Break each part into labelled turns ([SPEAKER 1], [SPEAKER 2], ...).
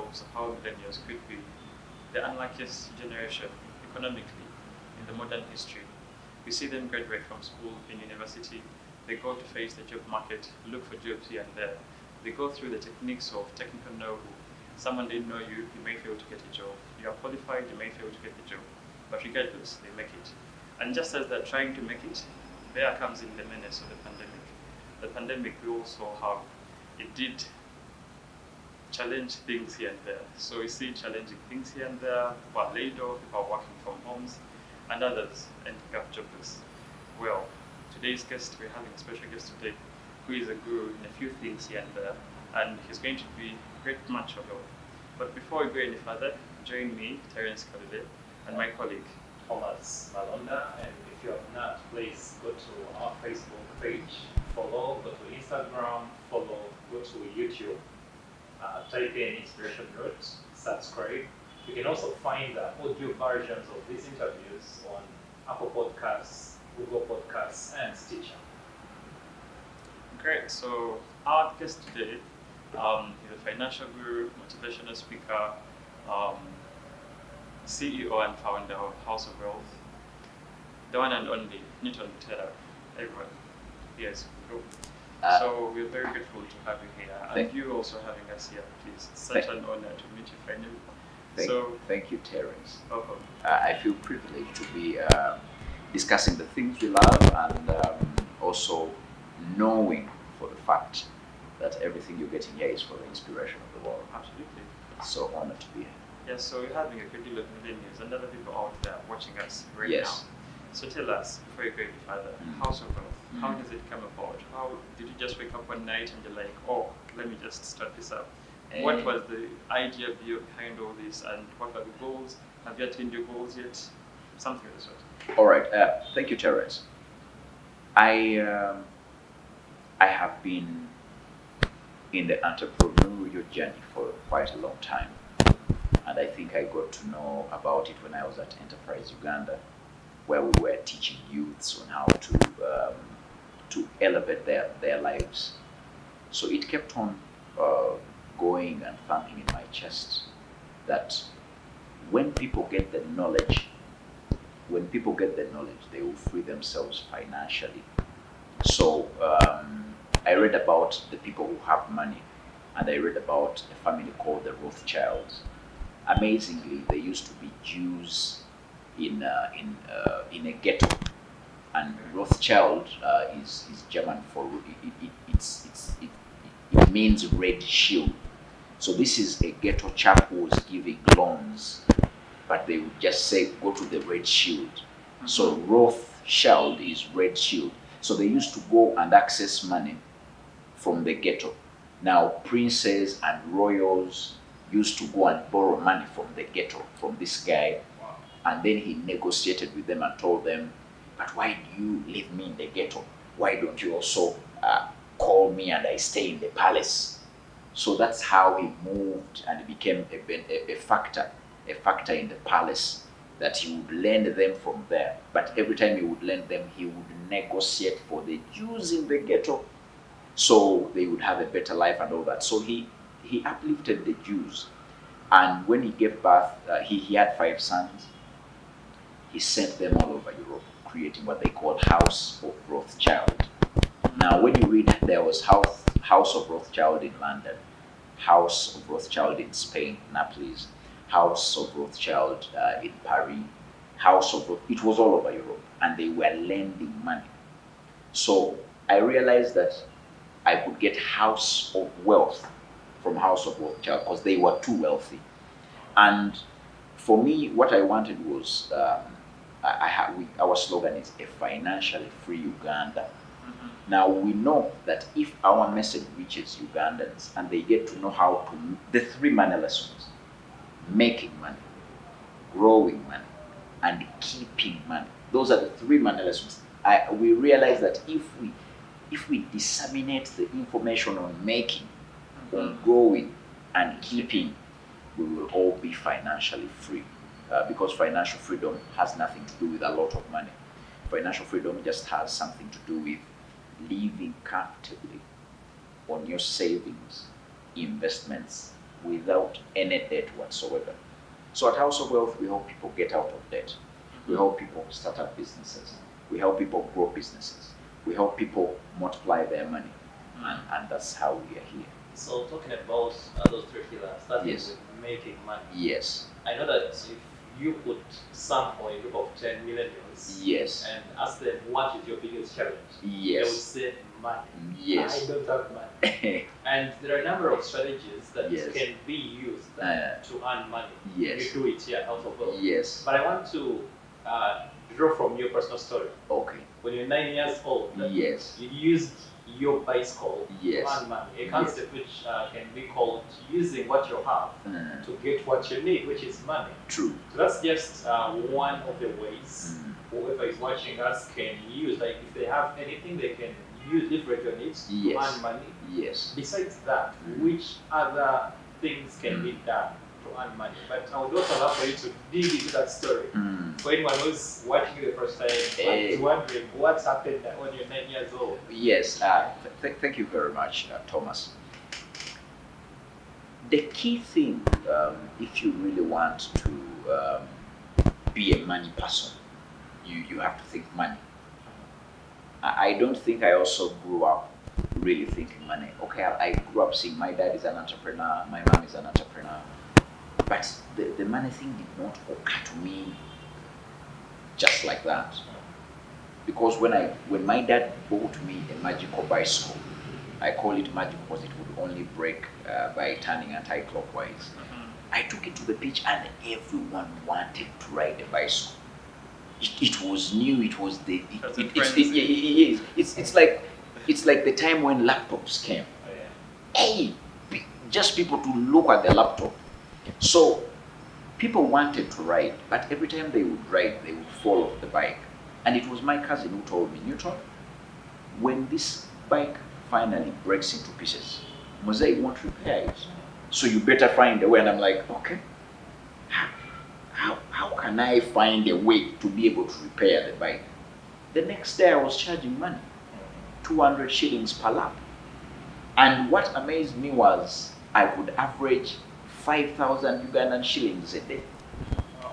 [SPEAKER 1] examples of how millennials could be the unluckiest generation economically in the modern history. We see them graduate from school and university, they go to face the job market, look for jobs here and there. They go through the techniques of technical know-how. Someone didn't know you, you may fail to get a job. You are qualified, you may fail to get the job. But regardless, they make it. And just as they're trying to make it, there comes in the menace of the pandemic. The pandemic we also have, it did challenge things here and there. So we see challenging things here and there. People are laid off, people are working from homes, and others ending up jobless. Well, today's guest, we're having a special guest today who is a guru in a few things here and there, and he's going to be a great match of help. But before we go any further, join me, Terence Kalule, and my colleague,
[SPEAKER 2] Thomas Malonda, and if you have not, please go to our Facebook page, follow, go to Instagram, follow, go to YouTube, type in Inspiration Notes, subscribe. You can also find the audio versions of these interviews on Apple Podcasts, Google Podcasts, and Stitcher.
[SPEAKER 1] Great. So our guest today is a financial guru, motivational speaker, CEO and founder of House of Wealth, the one and only Newton Taylor. Everyone. Yes. Cool. So we're very grateful to have you here, and you also having us here. Please, it's such an honor to meet you finally.
[SPEAKER 3] Thank you, Terence.
[SPEAKER 1] Welcome.
[SPEAKER 3] I feel privileged to be discussing the things we love, and also knowing for the fact that everything you're getting here is for the inspiration of the world.
[SPEAKER 1] Absolutely.
[SPEAKER 3] So honored to be here.
[SPEAKER 1] Yes, so we're having a good deal of millennials and other people out there watching us right
[SPEAKER 3] Yes.
[SPEAKER 1] now. So tell us, before you go any further, House of Wealth, how does it come about? How did you just wake up one night and you're like, oh, let me just start this up? What was the idea behind all this, and what are the goals? Have you attained your goals yet? Something of the sort.
[SPEAKER 3] All right. Thank you, Terence. I have been in the entrepreneurial journey for quite a long time, and I think I got to know about it when I was at Enterprise Uganda, where we were teaching youths on how to elevate their lives. So it kept on going and thumping in my chest that when people get the knowledge, they will free themselves financially. So I read about the people who have money, and I read about a family called the Rothschilds. Amazingly, they used to be Jews in a ghetto, and Rothschild is German for it means red shield. So this is a ghetto chap who was giving loans, but they would just say go to the red shield. So Rothschild is red shield. So they used to go and access money from the ghetto. Now princes and royals used to go and borrow money from the ghetto, from this guy. And then he negotiated with them and told them, but why do you leave me in the ghetto? Why don't you also call me and I stay in the palace? So that's how he moved and became a factor in the palace, that he would lend them from there. But every time he would lend them, he would negotiate for the Jews in the ghetto so they would have a better life and all that. So he uplifted the Jews. And when he gave birth, he had 5 sons. He sent them all over Europe, creating what they call House of Rothschild. Now, when you read, there was House of Rothschild in London, House of Rothschild in Spain, Naples, House of Rothschild in Paris, it was all over Europe, and they were lending money. So I realized that I could get House of Wealth from House of Rothschild because they were too wealthy. And for me, what I wanted was, our slogan is a financially free Uganda. Now we know that if our message reaches Ugandans and they get to know how to, the 3 money lessons, making money, growing money, and keeping money. Those are the 3 money lessons. We realize that if we disseminate the information on making, on growing, and keeping, we will all be financially free. Because financial freedom has nothing to do with a lot of money. Financial freedom just has something to do with living comfortably on your savings, investments, without any debt whatsoever. So at House of Wealth, we help people get out of debt. We help people start up businesses. We help people grow businesses. We help people multiply their money. And that's how we are here.
[SPEAKER 2] So talking about those three pillars, starting
[SPEAKER 3] Yes.
[SPEAKER 2] with making money.
[SPEAKER 3] Yes.
[SPEAKER 2] I know that if you put sample a group of 10 millennials
[SPEAKER 3] Yes.
[SPEAKER 2] and ask them what is your biggest challenge, they would
[SPEAKER 3] Yes.
[SPEAKER 2] say money.
[SPEAKER 3] Yes.
[SPEAKER 2] I don't have money. And there are a number of strategies that
[SPEAKER 3] Yes.
[SPEAKER 2] can be used to earn money.
[SPEAKER 3] Yes.
[SPEAKER 2] You do it here out of wealth.
[SPEAKER 3] Yes.
[SPEAKER 2] But I want to draw from your personal story.
[SPEAKER 3] Okay.
[SPEAKER 2] When you're 9 years old,
[SPEAKER 3] Yes.
[SPEAKER 2] you used your bicycle
[SPEAKER 3] Yes.
[SPEAKER 2] to earn money. A concept which can be called using what you have to get what you need, which is money.
[SPEAKER 3] True.
[SPEAKER 2] So that's just one of the ways whoever is watching us can use. Like if they have anything, they can use leverage on it to
[SPEAKER 3] Yes.
[SPEAKER 2] earn money.
[SPEAKER 3] Yes.
[SPEAKER 2] Besides that, which other things can be done to earn money? But I would also love for you to dig into that story. For anyone who's watching you the first time and wondering what's happened when you're 9 years old.
[SPEAKER 3] Yes. Thank you very much, Thomas. The key thing, if you really want to be a money person, you have to think money. I don't think I also grew up really thinking money. Okay, I grew up seeing my dad is an entrepreneur, my mom is an entrepreneur, but the money thing did not occur to me just like that. Because when my dad bought me a magical bicycle, I call it magic because it would only break by turning anti-clockwise. I took it to the beach and everyone wanted to ride the bicycle. It was new. It was it's like the time when laptops came. Hey, just people to look at the laptop. So people wanted to ride, but every time they would ride, they would fall off the bike. And it was my cousin who told me, Newton, when this bike finally breaks into pieces, Mosaic won't repair it. So you better find a way. And I'm like, okay, how can I find a way to be able to repair the bike? The next day I was charging money, 200 shillings per lap. And what amazed me was I could average 5,000 Ugandan shillings a day.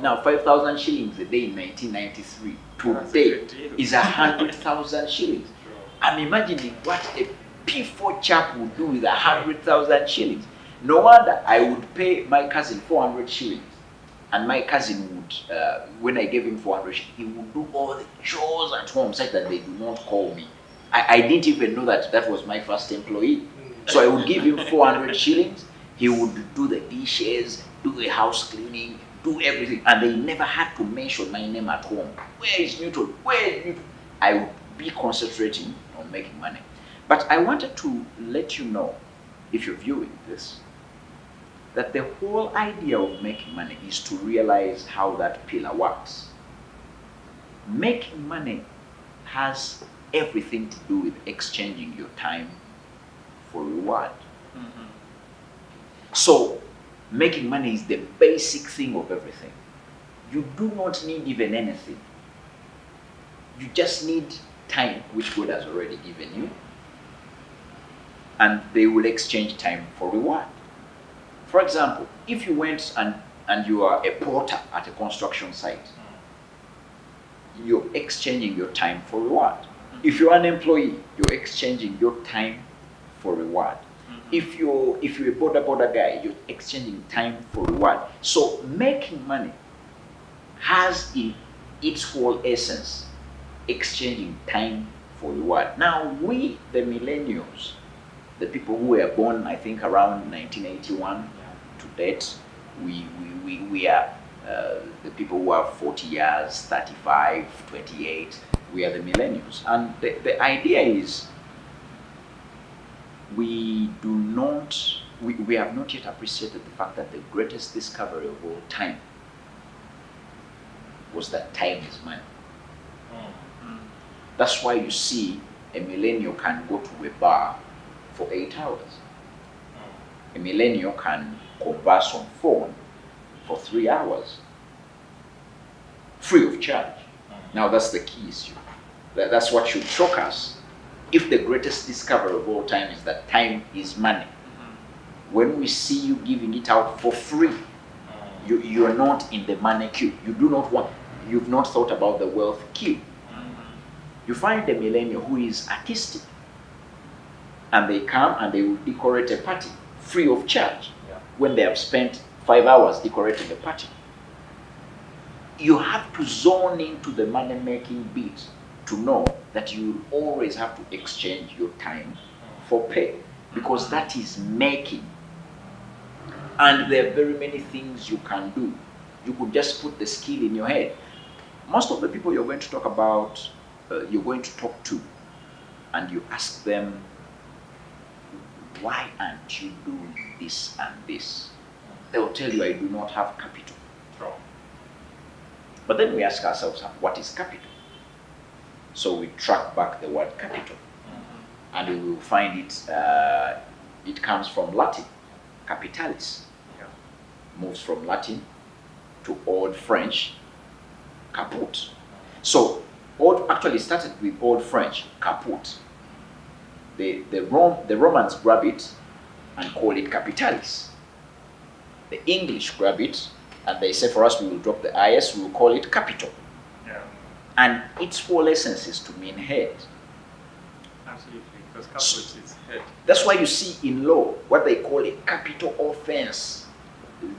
[SPEAKER 3] Now 5,000 shillings a day in 1993 today is 100,000 shillings. I'm imagining what a P4 chap would do with 100,000 shillings. No wonder I would pay my cousin 400 shillings. And my cousin would, when I gave him 400, he would do all the chores at home such that they do not call me. I didn't even know that that was my first employee. So I would give him 400 shillings. He would do the dishes, do the house cleaning, do everything. And they never had to mention my name at home. Where is Newton? Where is Newton? I would be concentrating on making money. But I wanted to let you know, if you're viewing this, that the whole idea of making money is to realize how that pillar works. Making money has everything to do with exchanging your time for reward. So, making money is the basic thing of everything. You do not need even anything. You just need time, which God has already given you, and they will exchange time for reward. For example, if you went and you are a porter at a construction site, you're exchanging your time for reward. If you're an employee, you're exchanging your time for reward. If you're a border guy, you're exchanging time for reward. So making money has in its whole essence exchanging time for reward. Now we, the millennials, the people who were born, I think, around 1981 to date, we are the people who are 40 years, 35, 28, we are the millennials. And the idea is we have not yet appreciated the fact that the greatest discovery of all time was that time is money. That's why you see a millennial can go to a bar for 8 hours. A millennial can converse on phone for 3 hours, free of charge. Now that's the key issue. That's what should shock us. If the greatest discovery of all time is that time is money, When we see you giving it out for free, you are not in the money queue. You've not thought about the wealth queue. You find a millennial who is artistic, and they come and they will decorate a party free of charge when they have spent 5 hours decorating a party. You have to zone into the money-making bit to know that you will always have to exchange your time for pay, because that is making. And there are very many things you can do. You could just put the skill in your head. Most of the people you're going to talk about, you're going to talk to, and you ask them, why aren't you doing this and this? They will tell you, I do not have capital. But then we ask ourselves, what is capital? So we track back the word capital, and we will find it comes from Latin, capitalis. Moves from Latin to Old French, caput. So old actually started with Old French, caput. The Romans grab it and call it capitalis. The English grab it and they say, for us, we will drop the IS, we will call it capital. And its whole essence is to mean head.
[SPEAKER 1] Absolutely, because caput is head.
[SPEAKER 3] That's why you see in law what they call a capital offense.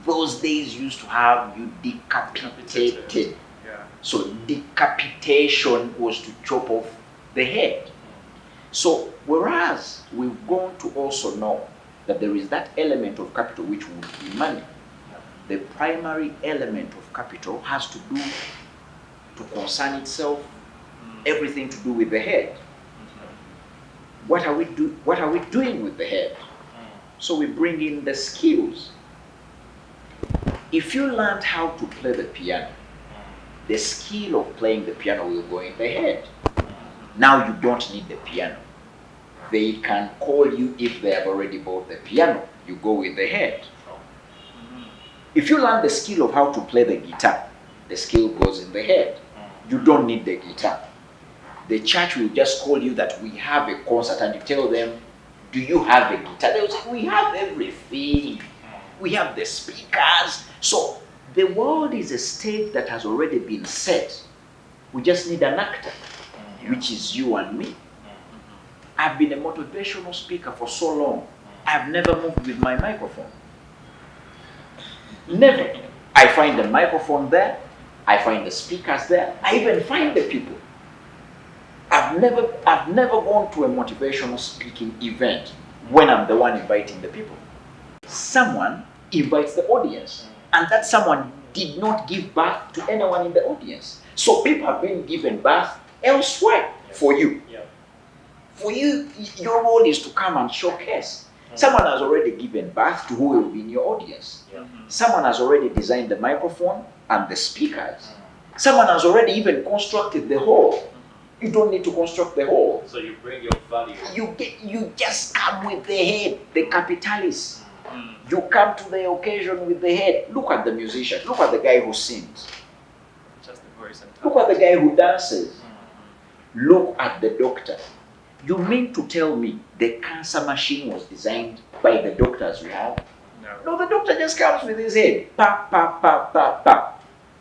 [SPEAKER 3] Those days used to have you decapitated. So decapitation was to chop off the head. So whereas we've gone to also know that there is that element of capital which would be money, the primary element of capital has to do to concern itself, everything to do with the head. What are we doing with the head? So we bring in the skills. If you learned how to play the piano, the skill of playing the piano will go in the head. Now you don't need the piano. They can call you if they have already bought the piano. You go with the head. If you learn the skill of how to play the guitar, the skill goes in the head. You don't need the guitar. The church will just call you that we have a concert, and you tell them, do you have a guitar? They will say, we have everything. We have the speakers. So the world is a stage that has already been set. We just need an actor, which is you and me. I've been a motivational speaker for so long. I've never moved with my microphone. Never. I find the microphone there. I find the speakers there. I even find the people. I've never gone to a motivational speaking event when I'm the one inviting the people. Someone invites the audience, and that someone did not give birth to anyone in the audience. So people have been given birth elsewhere for you. For you, your role is to come and showcase. Someone has already given birth to who will be in your audience. Someone has already designed the microphone and the speakers. Someone has already even constructed the hall. You don't need to construct the hall.
[SPEAKER 2] So you bring your value.
[SPEAKER 3] You just come with the head, the capitalis. You come to the occasion with the head. Look at the musician. Look at the guy who sings.
[SPEAKER 1] Just the voice and
[SPEAKER 3] Look at the guy who dances. Look at the doctor. You mean to tell me the cancer machine was designed by the doctors we have? No, the doctor just comes with his head. Pa, pa, pa, pa, pa.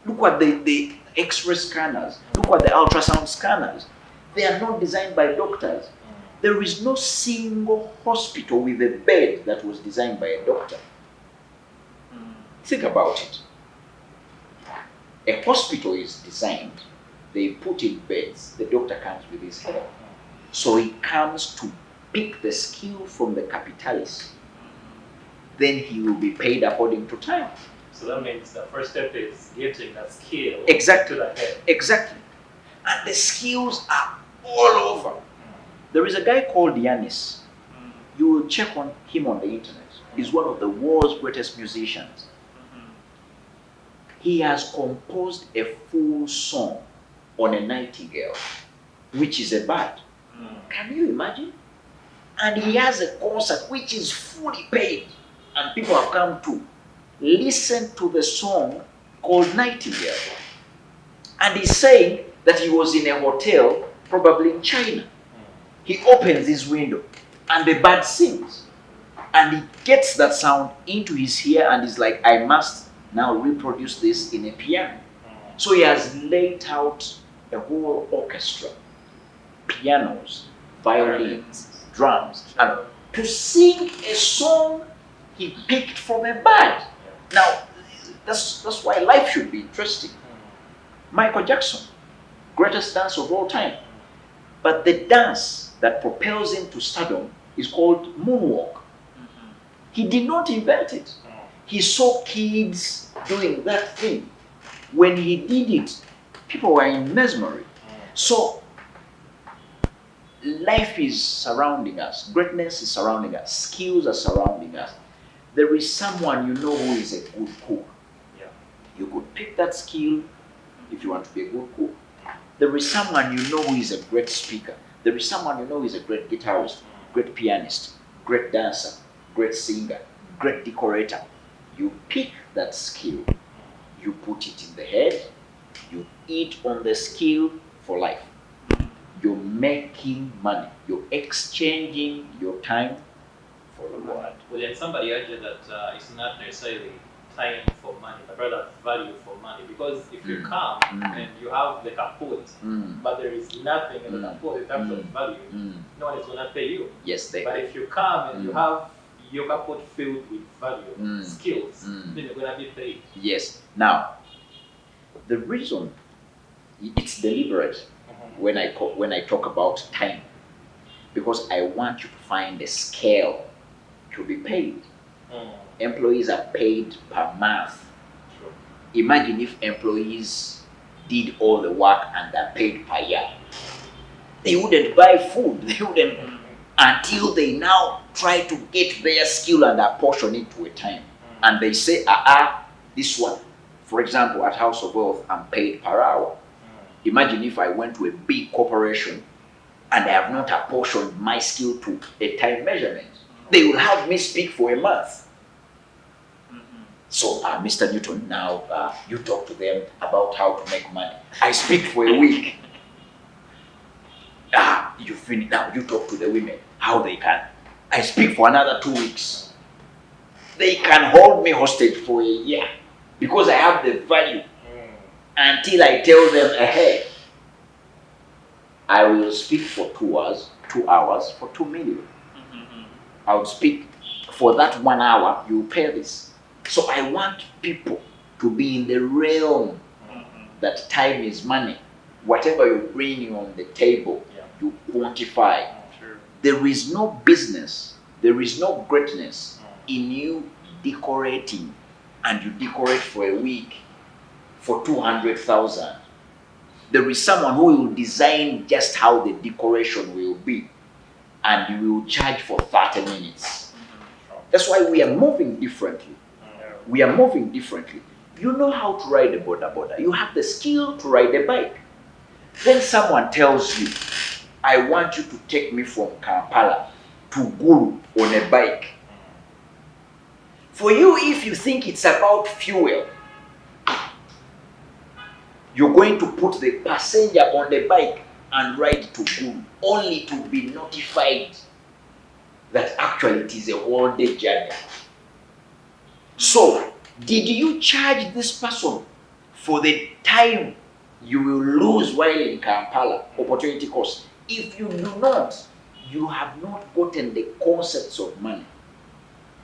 [SPEAKER 3] Look at the X-ray scanners. Look at the ultrasound scanners. They are not designed by doctors. There is no single hospital with a bed that was designed by a doctor. Think about it. A hospital is designed. They put in beds. The doctor comes with his head. So he comes to pick the skill from the capitalist. Then he will be paid according to time.
[SPEAKER 2] So that means the first step is getting that skill
[SPEAKER 3] Exactly.
[SPEAKER 2] to the head.
[SPEAKER 3] Exactly. And the skills are all over. There is a guy called Yanis. You will check on him on the internet. He's one of the world's greatest musicians. He has composed a full song on a nightingale, which is a bird. Can you imagine? And he has a concert which is fully paid, and people have come to listen to the song called Nightingale. And he's saying that he was in a hotel, probably in China. He opens his window and the bird sings. And he gets that sound into his ear and is like, I must now reproduce this in a piano. So he has laid out a whole orchestra, pianos, violins, drums, and to sing a song he picked from a bird. Now, that's why life should be interesting. Michael Jackson, greatest dancer of all time. But the dance that propels him to stardom is called moonwalk. He did not invent it. He saw kids doing that thing. When he did it, people were in mesmery. So, life is surrounding us. Greatness is surrounding us. Skills are surrounding us. There is someone you know who is a good cook. You could pick that skill if you want to be a good cook. There is someone you know who is a great speaker. There is someone you know who is a great guitarist, great pianist, great dancer, great singer, great decorator. You pick that skill, you put it in the head, you eat on the skill for life. You're making money. You're exchanging your time for reward.
[SPEAKER 2] Well, then somebody argued that it's not necessarily time for money, but rather value for money. Because if you come and you have the kaput, but there is nothing in the kaput in terms of value, no one is going to pay you.
[SPEAKER 3] Yes,
[SPEAKER 2] But if you come and you have your kaput filled with value, skills, then you're going to be paid.
[SPEAKER 3] Yes. Now, the reason it's deliberate when I talk about time, because I want you to find a scale to be paid. Employees are paid per month.
[SPEAKER 2] True.
[SPEAKER 3] Imagine if employees did all the work and are paid per year. They wouldn't buy food. They wouldn't until they now try to get their skill and apportion it to a time. And they say, this one. For example, at House of Wealth, I'm paid per hour. Imagine if I went to a big corporation and I have not apportioned my skill to a time measurement. They will have me speak for a month. So, Mr. Newton, now you talk to them about how to make money. I speak for a week. You finish. Now you talk to the women how they can. I speak for another 2 weeks. They can hold me hostage for a year because I have the value until I tell them ahead. I will speak for 2 hours for 2 million. I will speak for that 1 hour, you pay this. So I want people to be in the realm that time is money. Whatever you're bringing on the table, you quantify. There is no business, there is no greatness in you decorating, and you decorate for a week for 200,000. There is someone who will design just how the decoration will be, and you will charge for 30 minutes. That's why we are moving differently. We are moving differently. You know how to ride a boda. You have the skill to ride a bike. Then someone tells you, I want you to take me from Kampala to Gulu on a bike. For you, if you think it's about fuel, you're going to put the passenger on the bike and ride to Gulu, only to be notified that actually it is a whole day journey. So, did you charge this person for the time you will lose while in Kampala, opportunity cost? If you do not, you have not gotten the concepts of money.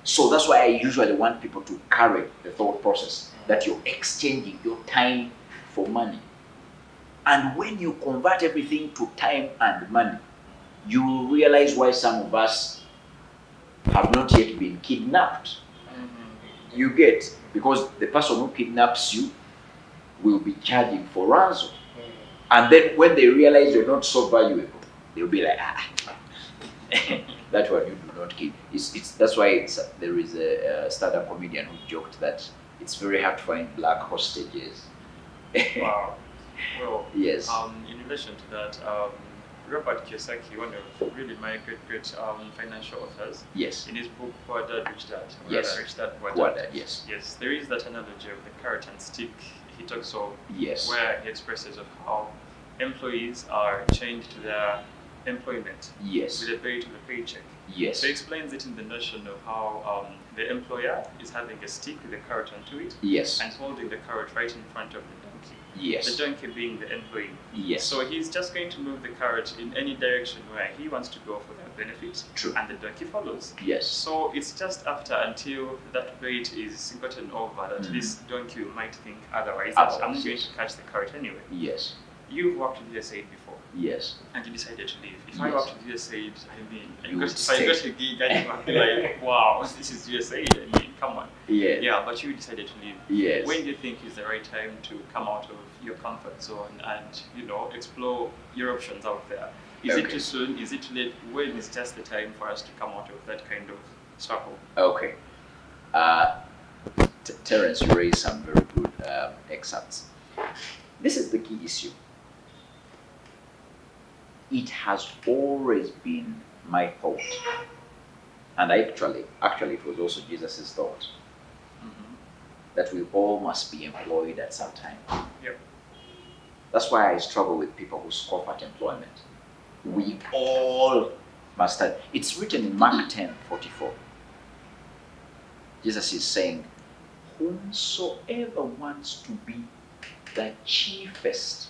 [SPEAKER 3] So that's why I usually want people to carry the thought process that you're exchanging your time for money. And when you convert everything to time and money, you will realize why some of us have not yet been kidnapped. You get, because the person who kidnaps you will be charging for ransom. And then when they realize you're not so valuable, they'll be like, that one you do not keep. That's why there is a stand-up comedian who joked that it's very hard to find black hostages.
[SPEAKER 1] Wow. Well,
[SPEAKER 3] yes.
[SPEAKER 1] In relation to that, Robert Kiyosaki, one of really my great financial authors,
[SPEAKER 3] Yes.
[SPEAKER 1] in his book Poor Dad, Rich Dad,
[SPEAKER 3] Yes.
[SPEAKER 1] Rich Dad, Poor
[SPEAKER 3] What?
[SPEAKER 1] Dad,
[SPEAKER 3] Yes.
[SPEAKER 1] yes, there is that analogy of the carrot and stick he talks of,
[SPEAKER 3] Yes.
[SPEAKER 1] where he expresses of how employees are chained to their employment
[SPEAKER 3] Yes.
[SPEAKER 1] with a pay to the paycheck.
[SPEAKER 3] Yes.
[SPEAKER 1] So he explains it in the notion of how the employer is having a stick with a carrot onto it
[SPEAKER 3] Yes.
[SPEAKER 1] and holding the carrot right in front of the donkey.
[SPEAKER 3] Yes.
[SPEAKER 1] The donkey being the employee.
[SPEAKER 3] Yes.
[SPEAKER 1] So he's just going to move the carrot in any direction where he wants to go for that benefit.
[SPEAKER 3] True.
[SPEAKER 1] And the donkey follows.
[SPEAKER 3] Yes.
[SPEAKER 1] So it's just after until that bait is gotten over that this donkey might think otherwise. That I'm going to catch the carrot anyway.
[SPEAKER 3] Yes.
[SPEAKER 1] You've worked with USAID before.
[SPEAKER 3] Yes.
[SPEAKER 1] And you decided to leave. If
[SPEAKER 3] Yes.
[SPEAKER 1] I worked with USAID, I mean,
[SPEAKER 3] You would
[SPEAKER 1] if I
[SPEAKER 3] stay.
[SPEAKER 1] got a gig, I would be like, wow, this is USAID. I mean, come on.
[SPEAKER 3] Yeah.
[SPEAKER 1] Yeah, but you decided to leave.
[SPEAKER 3] Yes.
[SPEAKER 1] When do you think is the right time to come out of your comfort zone and, explore your options out there? Is it
[SPEAKER 3] Okay.
[SPEAKER 1] too soon? Is it too late? When is just the time for us to come out of that kind of circle?
[SPEAKER 3] Okay. Terence, you raised some very good excerpts. This is the key issue. It has always been my thought, and actually it was also Jesus' thought, that we all must be employed at some time.
[SPEAKER 1] Yep.
[SPEAKER 3] That's why I struggle with people who scoff at employment. We all must have. It's written in Mark 10:44. Jesus is saying, whomsoever wants to be the chiefest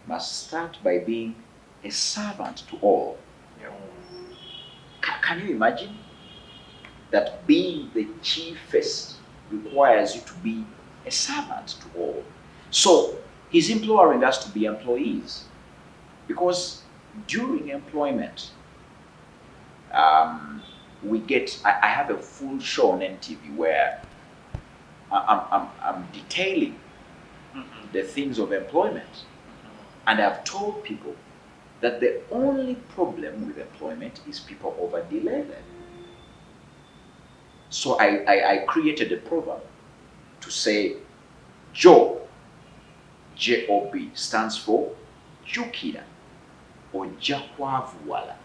[SPEAKER 3] must start by being a servant to all.
[SPEAKER 1] Yep.
[SPEAKER 3] Can you imagine that being the chiefest requires you to be a servant to all? So he's imploring us to be employees, because during employment, we get. I have a full show on NTV where I'm detailing the things of employment, and I've told people that the only problem with employment is people over-delay them. So I created a proverb to say, Job, J-O-B, stands for Jukira, ojja kwavuwala,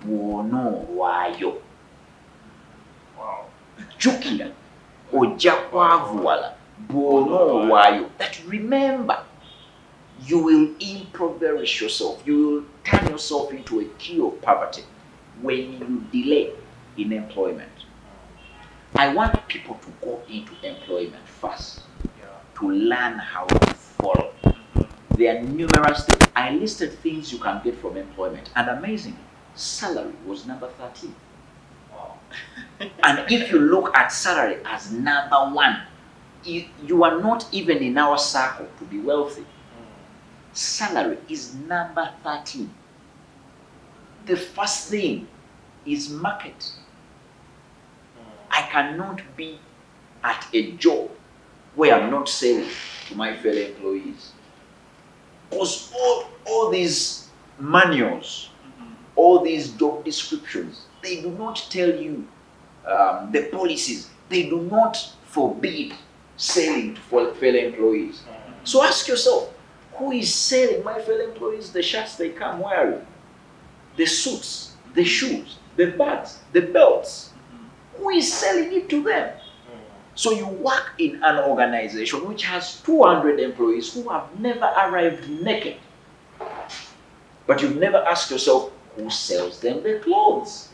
[SPEAKER 3] bw'onoolwayo.
[SPEAKER 1] Wow.
[SPEAKER 3] Jukira, ojja kwavuwala, bw'onoolwayo. That remember, you will impoverish yourself. You will turn yourself into a key of poverty when you delay in employment. I want people to go into employment first, to learn how to follow. There are numerous things. I listed things you can get from employment, and amazingly, salary was number 13.
[SPEAKER 1] Wow.
[SPEAKER 3] And if you look at salary as number 1, you are not even in our circle to be wealthy. Salary is number 13. The first thing is market. I cannot be at a job where I'm not selling to my fellow employees. Because all these manuals, all these job descriptions, they do not tell you the policies. They do not forbid selling to fellow employees. So ask yourself, who is selling my fellow employees the shirts they come wearing, the suits, the shoes, the bags, the belts? Who is selling it to them? So you work in an organization which has 200 employees who have never arrived naked. But you've never asked yourself, who sells them the clothes?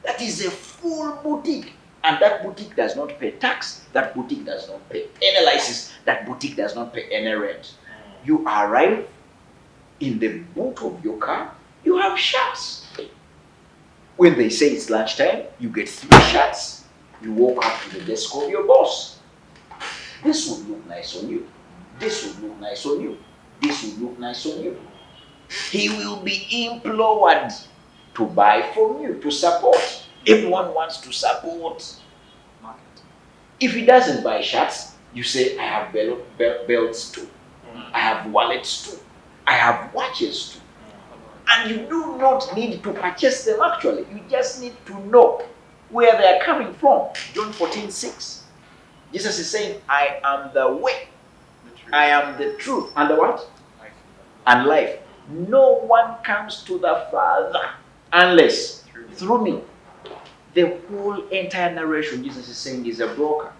[SPEAKER 3] That is a full boutique. And that boutique does not pay tax. That boutique does not pay any license. That boutique does not pay any rent. You arrive in the boot of your car, you have shirts. When they say it's lunchtime, you get 3 shirts. You walk up to the desk of your boss. This would look nice on you. This would look nice on you. This would look nice on you. He will be implored to buy from you, to support. Everyone wants to support
[SPEAKER 1] Market.
[SPEAKER 3] If he doesn't buy shirts, you say, I have belts too. I have wallets too. I have watches too. And you do not need to purchase them actually. You just need to know where they are coming from. John 14:6. Jesus is saying, I am the way. I am the truth. And the what?
[SPEAKER 1] Life.
[SPEAKER 3] And life. No one comes to the Father unless through me. The whole entire narration, Jesus is saying, is a broker.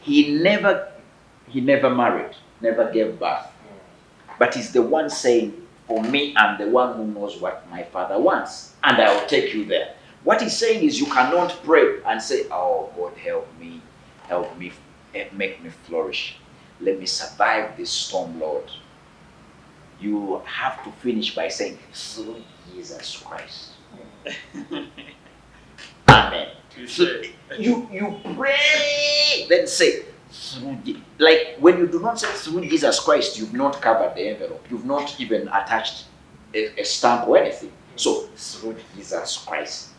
[SPEAKER 3] He never married, never gave birth. But he's the one saying, for me, I'm the one who knows what my Father wants, and I will take you there. What he's saying is, you cannot pray and say, oh, God, help me, make me flourish. Let me survive this storm, Lord. You have to finish by saying, through Jesus Christ. Amen. So you pray, then say, like when you do not say through Jesus Christ, you've not covered the envelope. You've not even attached a stamp or anything. So through Jesus Christ,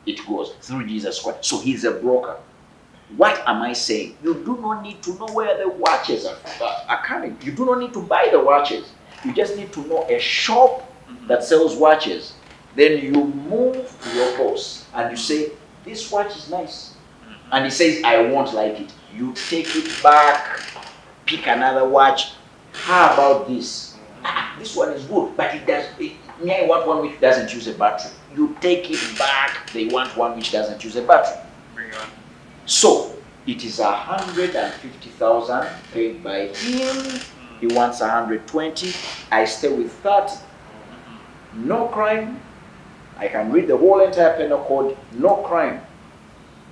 [SPEAKER 3] it goes through Jesus Christ. So he's a broker. What am I saying? You do not need to know where the watches are coming. You do not need to buy the watches. You just need to know a shop that sells watches. Then you move to your boss and you say, this watch is nice. And he says, I won't like it. You take it back, pick another watch. How about this? This one is good, but I want one which doesn't use a battery. You take it back, they want one which doesn't use a battery.
[SPEAKER 1] Bring it on.
[SPEAKER 3] So it is 150,000 paid by him. He wants 120. I stay with 30. No crime. I can read the whole entire penal code. No crime.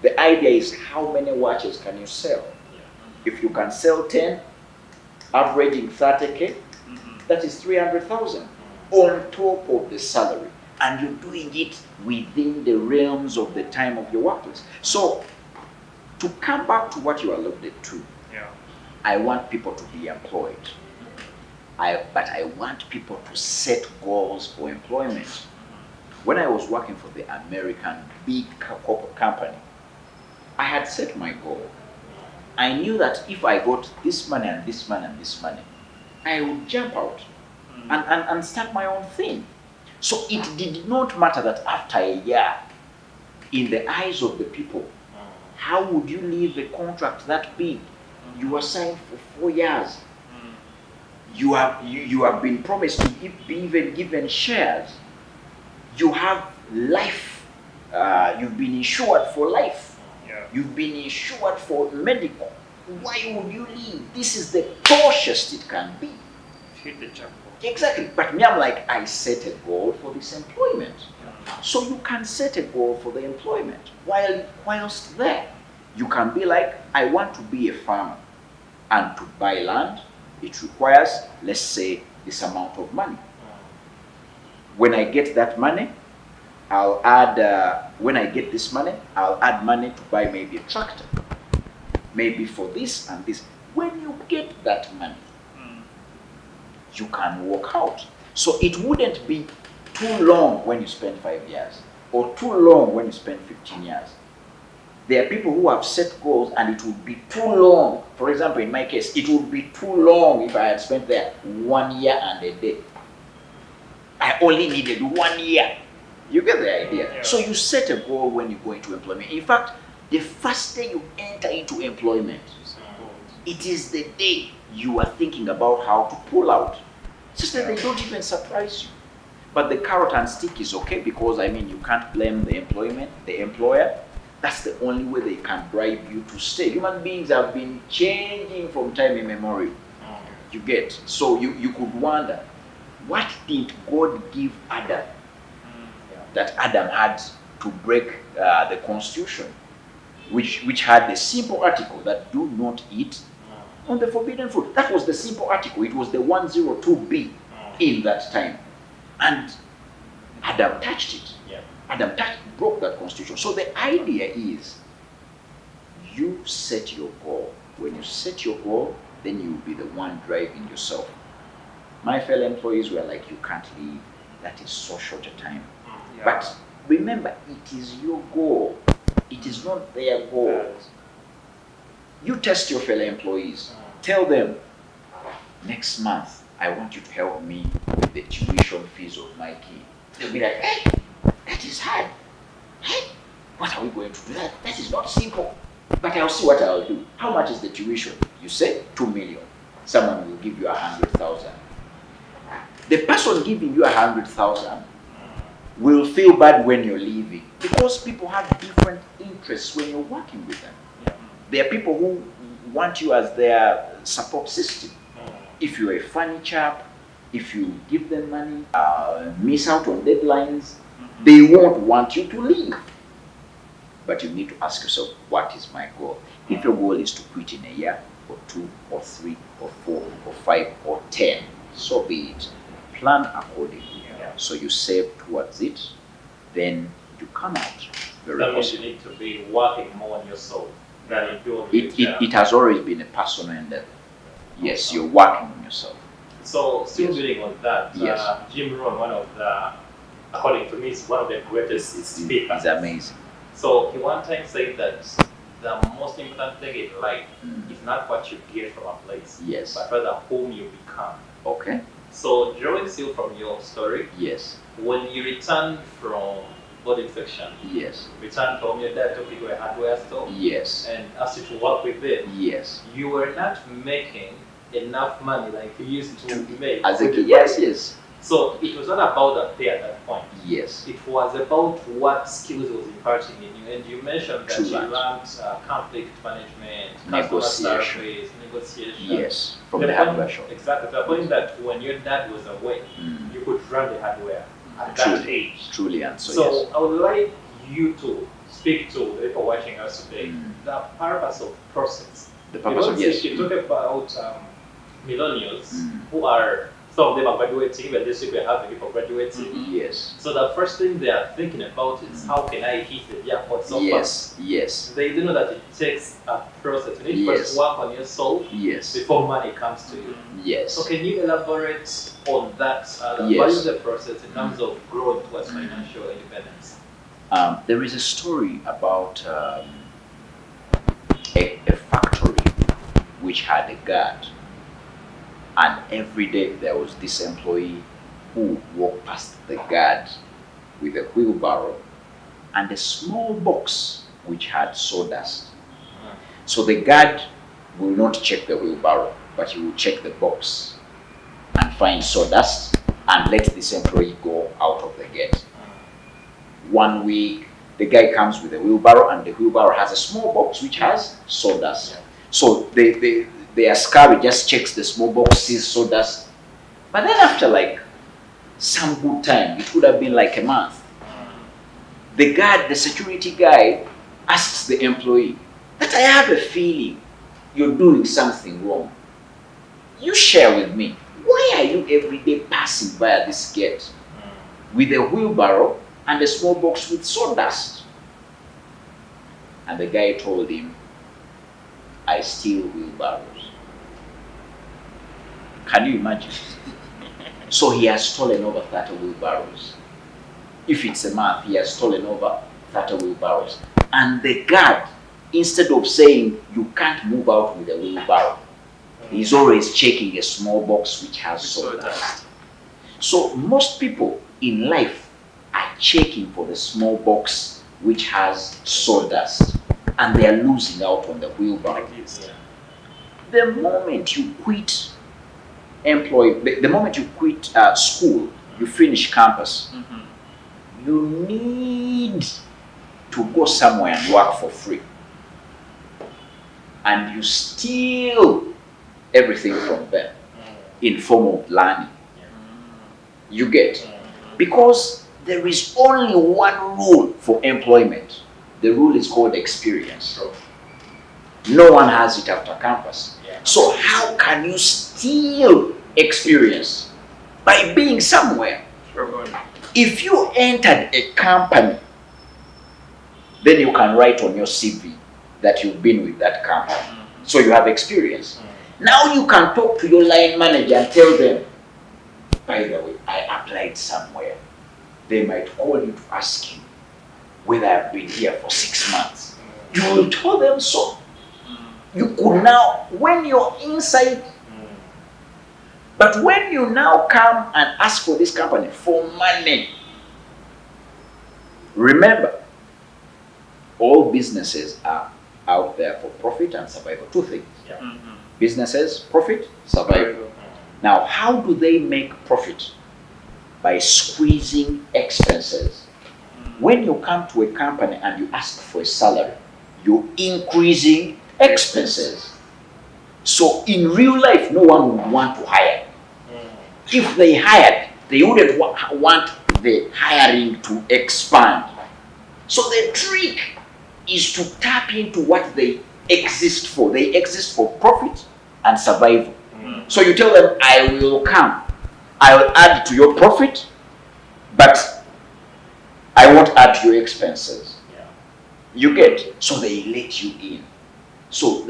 [SPEAKER 3] The idea is, how many watches can you sell? If you can sell 10, averaging 30K, that is 300,000 on top of the salary. And you're doing it within the realms of the time of your workplace. So, to come back to what you alluded to, I want people to be employed. But I want people to set goals for employment. When I was working for the American big corporate company, I had set my goal. I knew that if I got this money and this money and this money, I would jump out and start my own thing. So it did not matter that after a year, in the eyes of the people, how would you leave a contract that big? You were signed for 4 years. You have been promised to be even given shares. You have life. You've been insured for life. You've been insured for medical. Why would you leave? This is the cautious it can be.
[SPEAKER 1] Hit the jackpot.
[SPEAKER 3] Exactly. But me, I'm like, I set a goal for this employment. So you can set a goal for the employment. Whilst there, you can be like, I want to be a farmer. And to buy land, it requires, let's say, this amount of money. When I get that money, I'll add, when I get this money, I'll add money to buy maybe a tractor. Maybe for this and this. When you get that money, you can walk out. So it wouldn't be too long when you spend 5 years, or too long when you spend 15 years. There are people who have set goals and it would be too long. For example, in my case, it would be too long if I had spent there 1 year and a day. I only needed 1 year. You get the idea?
[SPEAKER 1] Yeah.
[SPEAKER 3] So you set a goal when you go into employment. In fact, the first day you enter into employment, it is the day you are thinking about how to pull out. Just that they don't even surprise you. But the carrot and stick is okay, because I mean, you can't blame the employer. That's the only way they can bribe you to stay. Human beings have been changing from time immemorial. You get? So you could wonder, what did God give Adam that Adam had to break the constitution, which had the simple article that do not eat on the forbidden fruit? That was the simple article. It was the 102B in that time. And Adam touched it. Adam broke that constitution. So the idea is, you set your goal. When you set your goal, then you will be the one driving yourself. My fellow employees were like, you can't leave. That is so short a time. But remember, it is your goal. It is not their goal. You test your fellow employees. Tell them, next month, I want you to help me with the tuition fees of my kid. They'll be like, hey, that is hard. Hey, what are we going to do? That is not simple. But I'll see what I'll do. How much is the tuition? You say 2 million. Someone will give you 100,000. The person giving you 100,000 will feel bad when you're leaving, because people have different interests when you're working with them. There are people who want you as their support system. if you're a funny chap, if you give them money, miss out on deadlines, they won't want you to leave. But you need to ask yourself, what is my goal? If your goal is to quit in a year, or 2, or 3, or 4, or 5, or 10, so be it. Plan accordingly.
[SPEAKER 2] Yeah.
[SPEAKER 3] So you save towards it, then you come out very
[SPEAKER 2] That means you
[SPEAKER 3] positive.
[SPEAKER 2] need to be working more on yourself than you do on
[SPEAKER 3] It has always been a personal endeavor. Yes, you're working on yourself.
[SPEAKER 2] So, still
[SPEAKER 3] Yes.
[SPEAKER 2] building on that,
[SPEAKER 3] Yes.
[SPEAKER 2] Jim Rohn, according to me, is one of the greatest speakers.
[SPEAKER 3] It's amazing.
[SPEAKER 2] So, he one time said that the most important thing in life
[SPEAKER 3] Mm.
[SPEAKER 2] is not what you get from a place,
[SPEAKER 3] Yes.
[SPEAKER 2] but rather whom you become.
[SPEAKER 3] Okay.
[SPEAKER 2] So, drawing still from your story,
[SPEAKER 3] Yes.
[SPEAKER 2] when you return from boarding section,
[SPEAKER 3] Yes.
[SPEAKER 2] return home, your dad took you to a hardware store
[SPEAKER 3] Yes.
[SPEAKER 2] and asked you to work with them.
[SPEAKER 3] Yes.
[SPEAKER 2] You were not making enough money like you used to make.
[SPEAKER 3] As a
[SPEAKER 2] with
[SPEAKER 3] kid,
[SPEAKER 2] the
[SPEAKER 3] yes,
[SPEAKER 2] money.
[SPEAKER 3] yes.
[SPEAKER 2] So it was not about the pay at that point.
[SPEAKER 3] Yes.
[SPEAKER 2] It was about what skills was imparting in you. And you mentioned that
[SPEAKER 3] True
[SPEAKER 2] you
[SPEAKER 3] that.
[SPEAKER 2] learned conflict management, customer
[SPEAKER 3] Negotiation.
[SPEAKER 2] service, negotiation.
[SPEAKER 3] Yes. From
[SPEAKER 2] To
[SPEAKER 3] the
[SPEAKER 2] point-
[SPEAKER 3] hardware shop.
[SPEAKER 2] Exactly. To the point that when your dad was away,
[SPEAKER 3] Mm.
[SPEAKER 2] you could run the hardware at
[SPEAKER 3] True.
[SPEAKER 2] that age.
[SPEAKER 3] Truly, and so,
[SPEAKER 2] So
[SPEAKER 3] yes.
[SPEAKER 2] I would like you to speak to the people watching us today
[SPEAKER 3] Mm.
[SPEAKER 2] the purpose of process.
[SPEAKER 3] The purpose of
[SPEAKER 2] Because
[SPEAKER 3] yes.
[SPEAKER 2] you talk about millennials
[SPEAKER 3] Mm.
[SPEAKER 2] who are, some of them are graduating, but this week we have people graduating.
[SPEAKER 3] Yes.
[SPEAKER 2] So the first thing they are thinking about is how can I hit the jackpot so fast?
[SPEAKER 3] Yes. Yes.
[SPEAKER 2] They do know that it takes a process. You need to
[SPEAKER 3] Yes.
[SPEAKER 2] first work on yourself
[SPEAKER 3] Yes.
[SPEAKER 2] before money comes to you.
[SPEAKER 3] Yes.
[SPEAKER 2] So can you elaborate on that?
[SPEAKER 3] Yes.
[SPEAKER 2] What is the process in terms of growing towards financial independence?
[SPEAKER 3] There is a story about a factory which had a guard, and every day there was this employee who walked past the guard with a wheelbarrow and a small box which had sawdust. So the guard will not check the wheelbarrow, but he will check the box and find sawdust and let this employee go out of the gate. One week, the guy comes with a wheelbarrow, and the wheelbarrow has a small box which has sawdust.
[SPEAKER 2] Yeah.
[SPEAKER 3] So the askari just checks the small box, sees sawdust. But then after like some good time, it would have been like a month, the guard, the security guy, asks the employee that I have a feeling you're doing something wrong. You share with me. Why are you every day passing by this gate with a wheelbarrow and a small box with sawdust? And the guy told him, I steal wheelbarrows. Can you imagine? So he has stolen over 30 wheelbarrows. If it's a month, he has stolen over 30 wheelbarrows. And the guard, instead of saying, you can't move out with a wheelbarrow, he's always checking a small box which has sawdust. So most people in life are checking for the small box which has sawdust, and they are losing out on the wheelbarrow. The moment you quit the moment you quit school, you finish campus, you need to go somewhere and work for free. And you steal everything from them in form of learning. You get? Because there is only one rule for employment. The rule is called experience. No one has it after campus. So how can you steal experience? By being somewhere. If you entered a company, then you can write on your CV that you've been with that company. So you have experience. Now you can talk to your line manager and tell them, by the way, I applied somewhere. They might call you to ask you whether I've been here for 6 months. You will tell them so. You could now, when you're inside, but when you now come and ask for this company for money, remember, all businesses are out there for profit and survival. Two things. Businesses, profit, survival. Now, how do they make profit? By squeezing expenses. When you come to a company and you ask for a salary, you're increasing expenses. So in real life, no one would want to hire. If they hired, they wouldn't want the hiring to expand. So the trick is to tap into what they exist for. They exist for profit and survival. So you tell them, I will come, I will add to your profit, but I won't add to your expenses. You get? So they let you in. So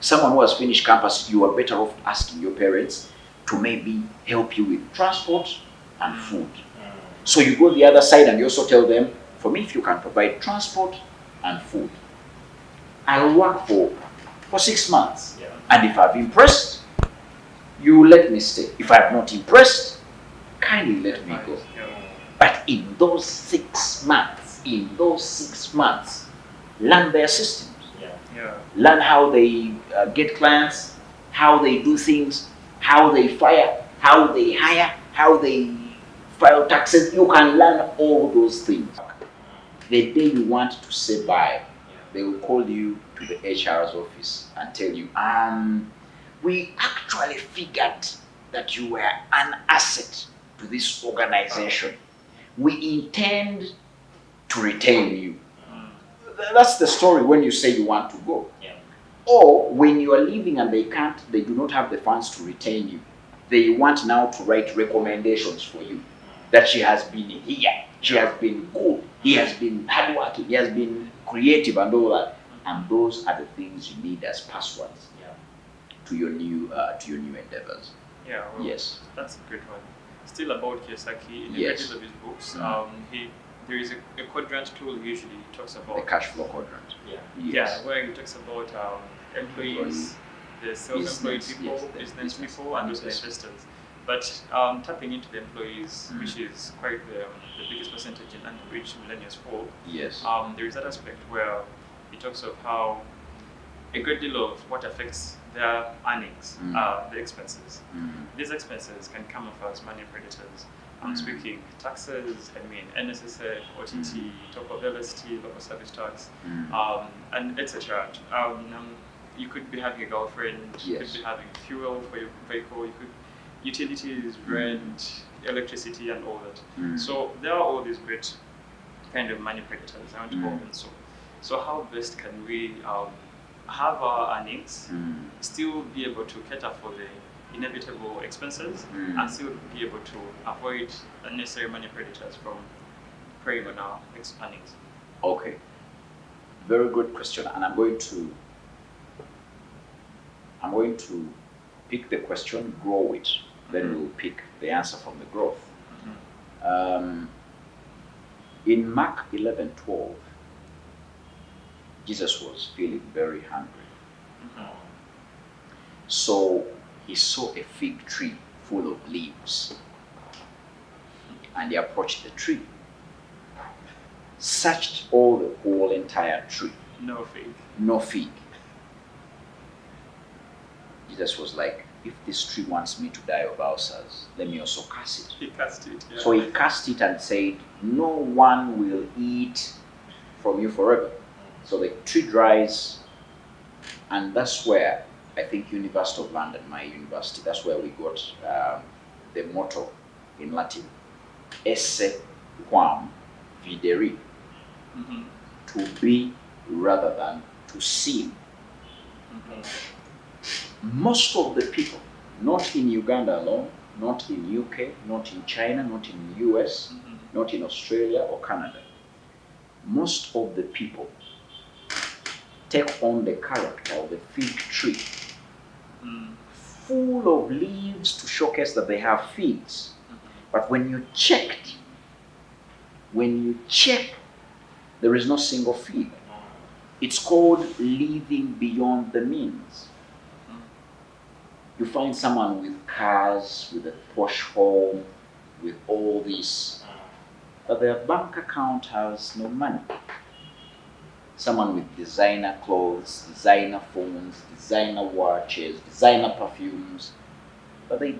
[SPEAKER 3] someone who has finished campus, you are better off asking your parents to maybe help you with transport and food. So you go the other side and you also tell them, for me, if you can provide transport and food, I'll work for 6 months. And if I've impressed, you let me stay. If I have not impressed, kindly let me go. But in those 6 months, learn their systems. Learn how they get clients, how they do things, how they fire, how they hire, how they file taxes. You can learn all those things. The day you want to say bye, they will call you to the HR's office and tell you, we actually figured that you were an asset to this organization. We intend to retain you. That's the story when you say you want to go. Or when you are leaving and they do not have the funds to retain you. They want now to write recommendations for you. That she has been here, she has been good, he has been hardworking, he has been creative and all that. And those are the things you need as passwords to your new endeavors.
[SPEAKER 1] Yeah, well,
[SPEAKER 3] yes.
[SPEAKER 1] That's a great one. Still about Kiyosaki, in the
[SPEAKER 3] Yes.
[SPEAKER 1] middle of his books, there is a quadrant tool usually he talks about.
[SPEAKER 3] The cash flow quadrant.
[SPEAKER 1] Yeah, where he talks about employees, the self-employed people, business people, and also investors. But tapping into the employees, which is quite the biggest percentage in which millennials fall,
[SPEAKER 3] Yes.
[SPEAKER 1] there is that aspect where he talks of how a great deal of what affects their earnings are the expenses. These expenses can come off as money predators. I'm speaking taxes, NSSF, OTT, top of LST, local service tax, and etc. You could be having a girlfriend, you could be having fuel for your vehicle, you could utilities, rent, electricity, and all that. So there are all these great kind of money predators, I want to call them so. So how best can we have our earnings, still be able to cater for the inevitable expenses, and still be able to avoid unnecessary money predators from preying on our earnings?
[SPEAKER 3] Okay. Very good question, and I'm going to pick the question, grow it, then we'll pick the answer from the growth. In Mark 11:12, Jesus was feeling very hungry. So he saw a fig tree full of leaves, and he approached the tree, searched the whole entire tree.
[SPEAKER 1] No fig.
[SPEAKER 3] No fig. Jesus was like, if this tree wants me to die of ulcers, let me also curse it.
[SPEAKER 1] He cast it. Yeah.
[SPEAKER 3] So he cursed it and said, no one will eat from you forever. So the tree dries, and that's where I think University of London, my university, that's where we got the motto in Latin, esse quam videri, to be rather than to seem. Most of the people, not in Uganda alone, not in UK, not in China, not in US, not in Australia or Canada, most of the people take on the character of the fig tree, full of leaves to showcase that they have figs. But when you check, there is no single fig. It's called living beyond the means. You find someone with cars, with a posh home, with all this, but their bank account has no money. Someone with designer clothes, designer phones, designer watches, designer perfumes, but they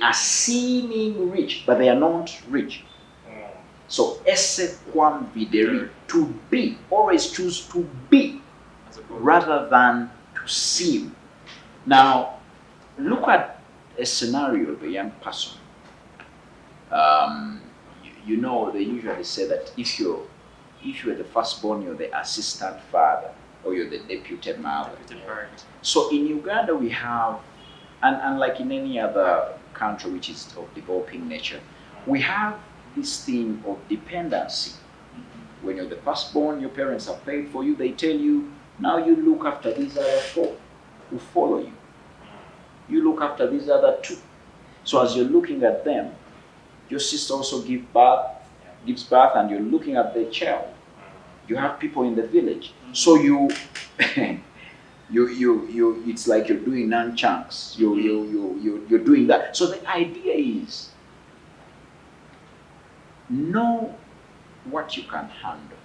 [SPEAKER 3] are seeming rich, but they are not rich. So esse quam videri, to be, always choose to be rather than to to save. Now, look at a scenario of a young person. You know, they usually say that if you're the firstborn, you're the assistant father, or you're the deputed mother.
[SPEAKER 1] Deputed parent.
[SPEAKER 3] So in Uganda, we have, and unlike in any other country which is of developing nature, we have this thing of dependency. When you're the firstborn, your parents have paid for you. They tell you, now you look after these other four who follow you. You look after these other two. So as you're looking at them, your sister also gives birth, and you're looking at the child. You have people in the village. So you it's like you're doing nunchucks. You're doing that. So the idea is, know what you can handle.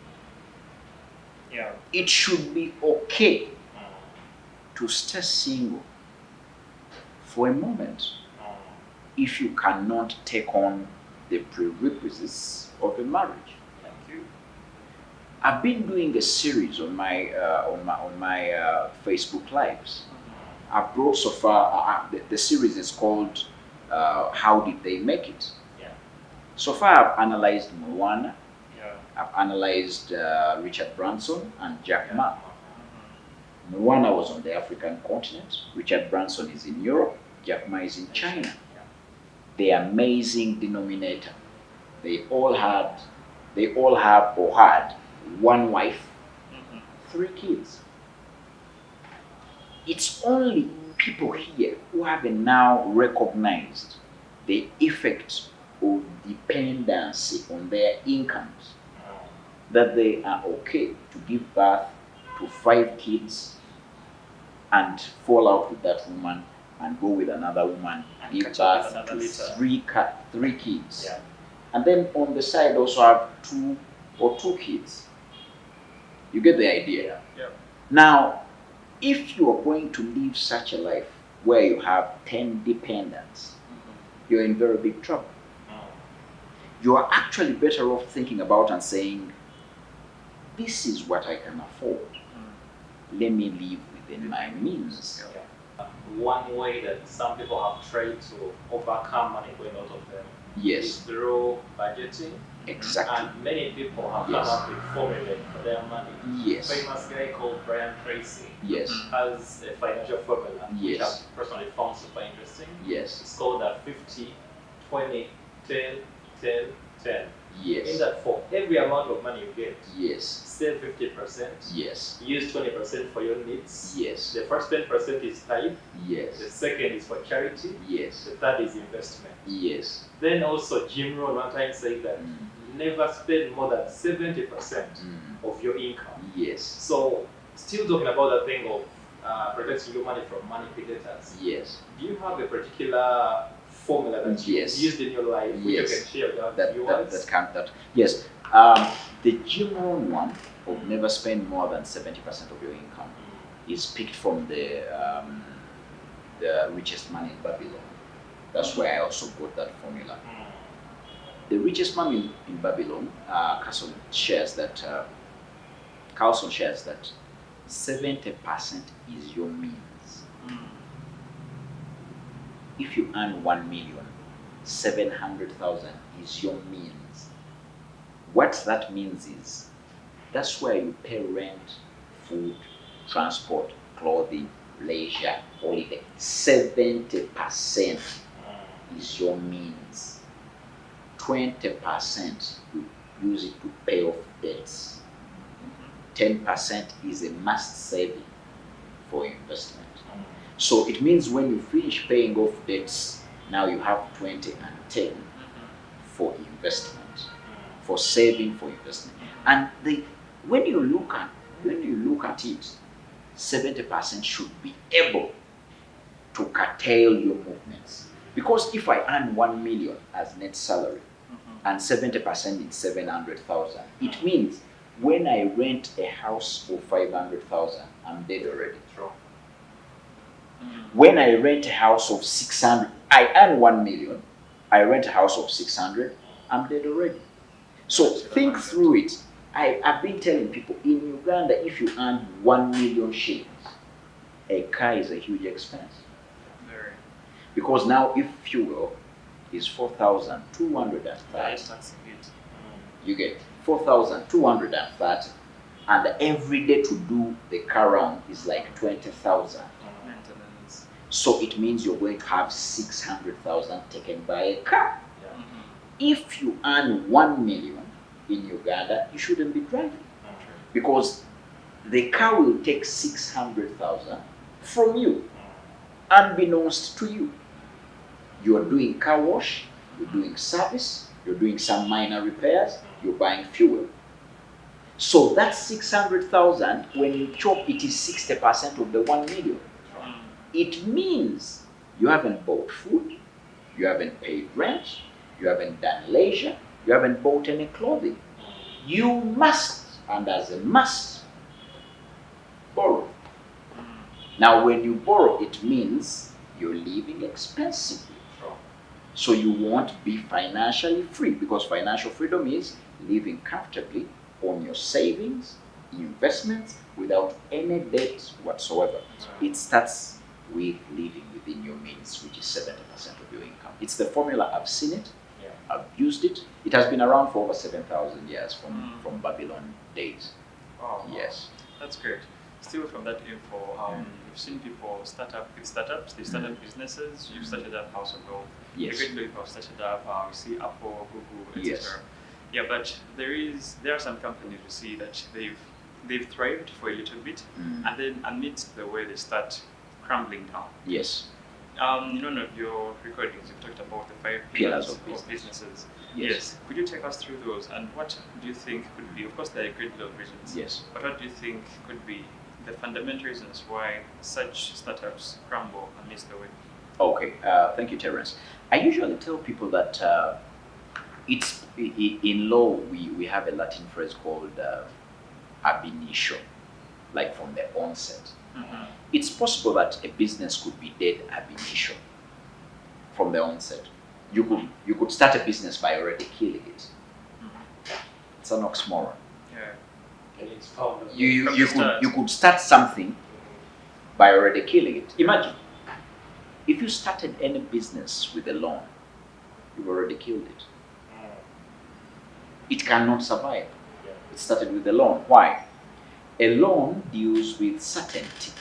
[SPEAKER 2] Yeah.
[SPEAKER 3] It should be okay to stay single for a moment if you cannot take on the prerequisites of a marriage.
[SPEAKER 2] Thank you.
[SPEAKER 3] I've been doing a series on my Facebook lives. I've brought so far. The series is called "How Did They Make It?"
[SPEAKER 2] Yeah.
[SPEAKER 3] So far, I've analyzed Moana.
[SPEAKER 2] Yeah.
[SPEAKER 3] I've analyzed Richard Branson and Jack Ma.
[SPEAKER 2] Mm-hmm.
[SPEAKER 3] Moana was on the African continent. Richard Branson is in Europe. Jack Ma is in China.
[SPEAKER 2] Yeah.
[SPEAKER 3] The amazing denominator. They all have or had one wife, 3 kids. It's only people here who have now recognized the effect of dependency on their incomes that they are okay to give birth to 5 kids and fall out with that woman and go with another woman,
[SPEAKER 1] And
[SPEAKER 3] give
[SPEAKER 1] catch up with
[SPEAKER 3] birth
[SPEAKER 1] another
[SPEAKER 3] to
[SPEAKER 1] later.
[SPEAKER 3] 3 kids.
[SPEAKER 2] Yeah.
[SPEAKER 3] And then on the side also have 2 kids. You get the idea?
[SPEAKER 1] Yeah.
[SPEAKER 3] Now, if you are going to live such a life where you have 10 dependents, you're in very big trouble. You are actually better off thinking about and saying, this is what I can afford. Let me live within my means.
[SPEAKER 2] One way that some people have tried to overcome money going out of them is
[SPEAKER 3] Yes,
[SPEAKER 2] through budgeting,
[SPEAKER 3] exactly.
[SPEAKER 2] and many people have
[SPEAKER 3] Yes.
[SPEAKER 2] come up with formulae for their money.
[SPEAKER 3] Yes,
[SPEAKER 2] Famous guy called Brian Tracy
[SPEAKER 3] yes,
[SPEAKER 2] has a financial formula which
[SPEAKER 3] Yes.
[SPEAKER 2] I've personally found super interesting.
[SPEAKER 3] yes,
[SPEAKER 2] It's called 50, 20, 10, 10, 10. In
[SPEAKER 3] yes,
[SPEAKER 2] that, for every amount of money you get,
[SPEAKER 3] yes,
[SPEAKER 2] save 50%,
[SPEAKER 3] yes,
[SPEAKER 2] use 20% for your needs.
[SPEAKER 3] yes,
[SPEAKER 2] The first 10% is tithe, the
[SPEAKER 3] yes,
[SPEAKER 2] second is for charity,
[SPEAKER 3] yes,
[SPEAKER 2] the third is investment.
[SPEAKER 3] yes.
[SPEAKER 2] Then also Jim Rohn one time said that never spend more than 70% of your income.
[SPEAKER 3] Yes,
[SPEAKER 2] So still talking about the thing of protecting your money from manipulators.
[SPEAKER 3] yes.
[SPEAKER 2] Do you have a particular formula that you
[SPEAKER 3] Yes.
[SPEAKER 2] used in your life which
[SPEAKER 3] Yes.
[SPEAKER 2] you can share with our
[SPEAKER 3] That
[SPEAKER 2] viewers?
[SPEAKER 3] yes. The general one of never spend more than 70% of your income is picked from the richest man in Babylon. That's where I also got that formula. The richest man in Babylon, Carlson shares that 70% is your means. If you earn 1,700,000 is your means. What that means is that's where you pay rent, food, transport, clothing, leisure, holiday. 70% is your means. 20% you use it to pay off debts. 10% is a must saving for investment. So it means when you finish paying off debts, now you have 20 and 10 for investment, for saving for investment. And when you look at it, 70% should be able to curtail your movements. Because if I earn 1 million as net salary and 70% is 700,000, it means when I rent a house for 500,000, I'm dead already.
[SPEAKER 2] True.
[SPEAKER 3] When I rent a house of 600, I earn 1 million, I rent a house of 600, I'm dead already. So think through it. I've been telling people in Uganda, if you earn 1 million shillings, a car is a huge expense.
[SPEAKER 1] Very.
[SPEAKER 3] Because now if fuel is 4,230,
[SPEAKER 1] Highest tax hit.
[SPEAKER 3] you get 4,230, and every day to do the car round is like 20,000.
[SPEAKER 1] Maintenance.
[SPEAKER 3] So it means you're going to have 600,000 taken by a car.
[SPEAKER 1] Mhm.
[SPEAKER 3] If you earn 1 million in Uganda, you shouldn't be driving, because the car will take 600,000 from you, unbeknownst to you. You're doing car wash, you're doing service, you're doing some minor repairs, you're buying fuel. So that's 600,000. When you chop, it is 60% of the 1 million.
[SPEAKER 1] Mm.
[SPEAKER 3] It means you haven't bought food, you haven't paid rent, you haven't done leisure, you haven't bought any clothing. You must, and as a must, borrow.
[SPEAKER 1] Mm.
[SPEAKER 3] Now, when you borrow, it means you're living expensively. So you won't be financially free, because financial freedom is living comfortably on your savings, investments, without any debt whatsoever. It starts with living within your means, which is 70% of your income. It's the formula. I've seen it.
[SPEAKER 2] Yeah.
[SPEAKER 3] I've used it. It has been around for over 7,000 years
[SPEAKER 1] Mm.
[SPEAKER 3] from Babylon days.
[SPEAKER 1] Wow.
[SPEAKER 3] Yes.
[SPEAKER 1] That's great. Still from that info, you've seen people start up with startups, they start up businesses, you've started up House of Gold.
[SPEAKER 3] Yes.
[SPEAKER 1] A great deal of people have started up, we see Apple, Google, etc.
[SPEAKER 3] Yes.
[SPEAKER 1] Yeah, but there are some companies we see that they've thrived for a little bit,
[SPEAKER 3] Mm.
[SPEAKER 1] and then amidst the way they start crumbling down.
[SPEAKER 3] Yes.
[SPEAKER 1] In one of your recordings, you've talked about the 5
[SPEAKER 3] Pillars
[SPEAKER 1] pillars
[SPEAKER 3] of
[SPEAKER 1] of
[SPEAKER 3] business.
[SPEAKER 1] businesses.
[SPEAKER 3] Yes.
[SPEAKER 1] Could you take us through those, and what do you think could be? Of course, there are a great deal of reasons.
[SPEAKER 3] Yes.
[SPEAKER 1] But what do you think could be the fundamental reasons why such startups crumble amidst the way?
[SPEAKER 3] Okay, thank you, Terence. I usually tell people that in law we have a Latin phrase called ab initio, like from the onset.
[SPEAKER 1] Mm-hmm.
[SPEAKER 3] It's possible that a business could be dead ab initio, from the onset. You could start a business by already killing it.
[SPEAKER 1] Mm-hmm.
[SPEAKER 3] It's an oxymoron.
[SPEAKER 1] Yeah.
[SPEAKER 2] And it's found.
[SPEAKER 3] You could start something by already killing it. Imagine if you started any business with a loan, you've already killed it. It cannot survive.
[SPEAKER 2] Yeah.
[SPEAKER 3] It started with a loan. Why? A loan deals with certainty.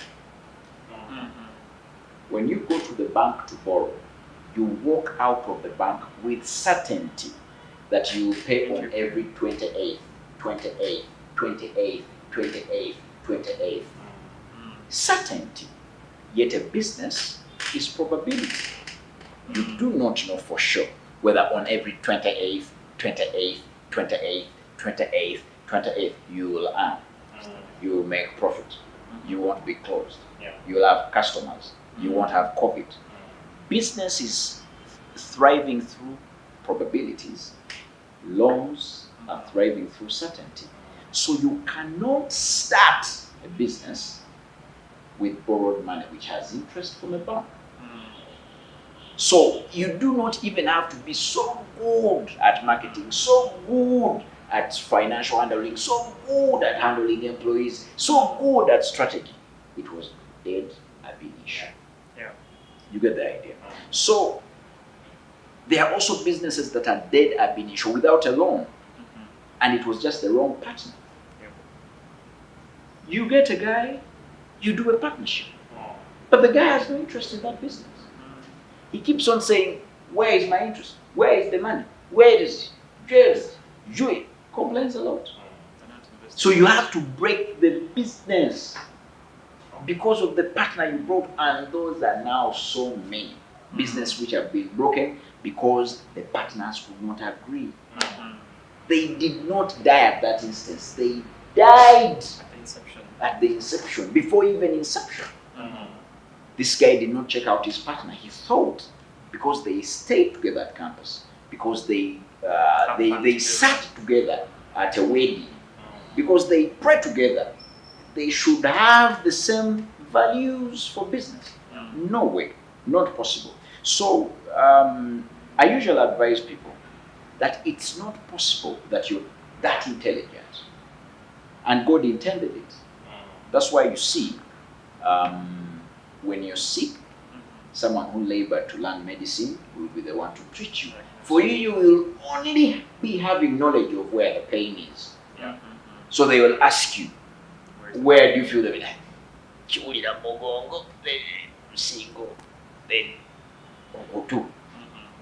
[SPEAKER 1] Mm-hmm.
[SPEAKER 3] When you go to the bank to borrow, you walk out of the bank with certainty that you will pay on every 28th, 28th, 28th, 28th, 28th.
[SPEAKER 1] Mm.
[SPEAKER 3] Certainty. Yet a business is probability. You do not know for sure whether on every 28th, 28th, 28th, 28th, 28th you will earn. You will make profit. You won't be closed.
[SPEAKER 2] Yeah.
[SPEAKER 3] You will have customers. You won't have COVID. Business is thriving through probabilities. Loans are thriving through certainty. So you cannot start a business with borrowed money which has interest from a bank.
[SPEAKER 1] Mm.
[SPEAKER 3] So you do not even have to be so good at marketing, so good at financial handling, so good at handling employees, so good at strategy. It was dead ab initio.
[SPEAKER 1] Yeah.
[SPEAKER 3] You get the idea. So there are also businesses that are dead ab initio without a loan,
[SPEAKER 1] Mm-hmm.
[SPEAKER 3] and it was just the wrong partner.
[SPEAKER 1] Yeah.
[SPEAKER 3] You get a guy, you do a partnership, but the guy has no interest in that business.
[SPEAKER 1] Mm.
[SPEAKER 3] He keeps on saying, where is my interest? Where is the money? Where is it? Just Joy complains a lot.
[SPEAKER 1] They're not investing.
[SPEAKER 3] So you have to break the business because of the partner you brought, and those are now so many businesses which have been broken because the partners could not agree.
[SPEAKER 1] Mhm.
[SPEAKER 3] They did not die at that instance. They died
[SPEAKER 1] At the inception.
[SPEAKER 3] at the inception, before even inception.
[SPEAKER 1] Mhm.
[SPEAKER 3] This guy did not check out his partner. He thought because they stayed together at campus, because they
[SPEAKER 1] fun together.
[SPEAKER 3] sat together at a wedding, because they prayed together, they should have the same values for business.
[SPEAKER 1] Mm.
[SPEAKER 3] No way, not possible. So I usually advise people that it's not possible that you're that intelligent, and God intended it. That's why you see When you're sick, someone who labored to learn medicine will be the one to treat you. For you, you will only be having knowledge of where the pain is.
[SPEAKER 1] Yeah.
[SPEAKER 3] So they will ask you, where do you feel the pain? Chiulira mugongo, then single, then two.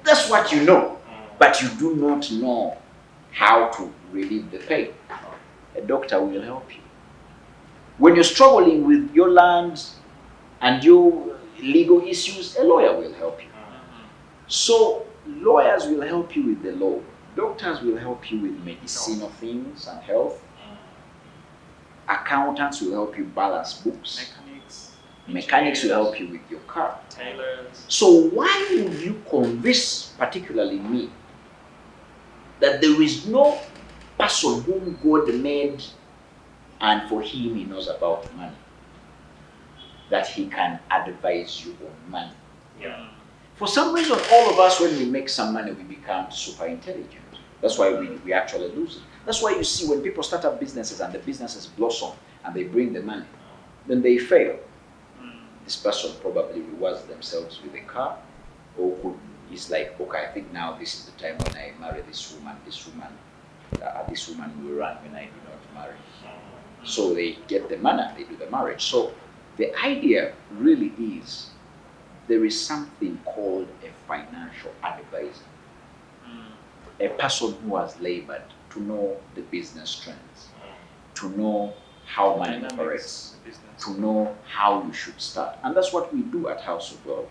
[SPEAKER 3] That's what you know, but you do not know how to relieve the pain. A doctor will help you. When you're struggling with your lands and your legal issues, a lawyer will help you. So lawyers will help you with the law. Doctors will help you with medicinal things and health. Accountants will help you balance books. Mechanics will help you with your car.
[SPEAKER 1] Tailors.
[SPEAKER 3] So why would you convince, particularly me, that there is no person whom God made and for him he knows about money, that he can advise you on money?
[SPEAKER 2] Yeah.
[SPEAKER 3] For some reason, all of us, when we make some money, we become super intelligent. That's why we actually lose it. That's why you see when people start up businesses and the businesses blossom and they bring the money, then they fail. This person probably rewards themselves with a car, or is like, okay, I think now this is the time when I marry this woman will run when I do not marry. So they get the money, they do the marriage. So the idea really is there is something called a financial advisor, a person who has labored to know the business trends, to know how money operates, to know how you should start. And that's what we do at House of Wealth.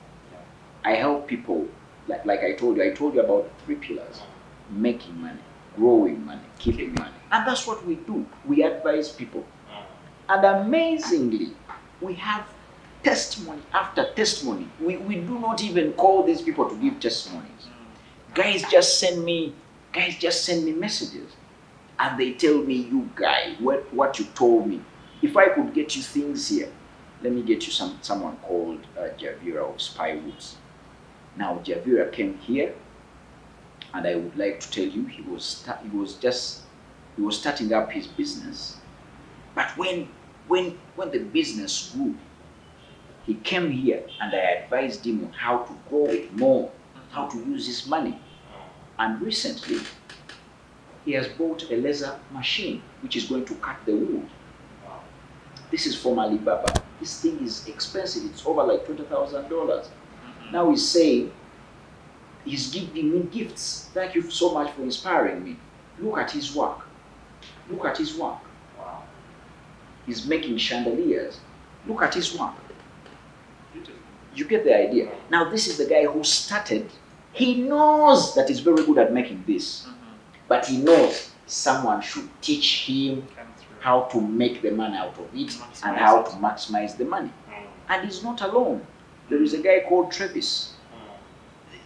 [SPEAKER 3] I help people, like I told you about the 3 pillars: making money, growing money, keeping money. And that's what we do. We advise people. And amazingly, we have testimony after testimony. We do not even call these people to give testimonies. Guys just send me messages and they tell me, you guy, what you told me. If I could get you things here, let me get you someone called Javira of Spywoods. Now Javira came here, and I would like to tell you he was starting up his business. But when the business grew, he came here and I advised him on how to grow it more, how to use his money. And recently, he has bought a laser machine which is going to cut the wood. This is from Alibaba. This thing is expensive. It's over like $20,000. Now he's saying, he's giving me gifts. Thank you so much for inspiring me. Look at his work. Look at his work.
[SPEAKER 2] Wow.
[SPEAKER 3] He's making chandeliers. Look at his work. You get the idea. Now this is the guy who started. He knows that he's very good at making this. But he knows someone should teach him how to make the money out of it and how to maximize the money. And he's not alone. There is a guy called Travis.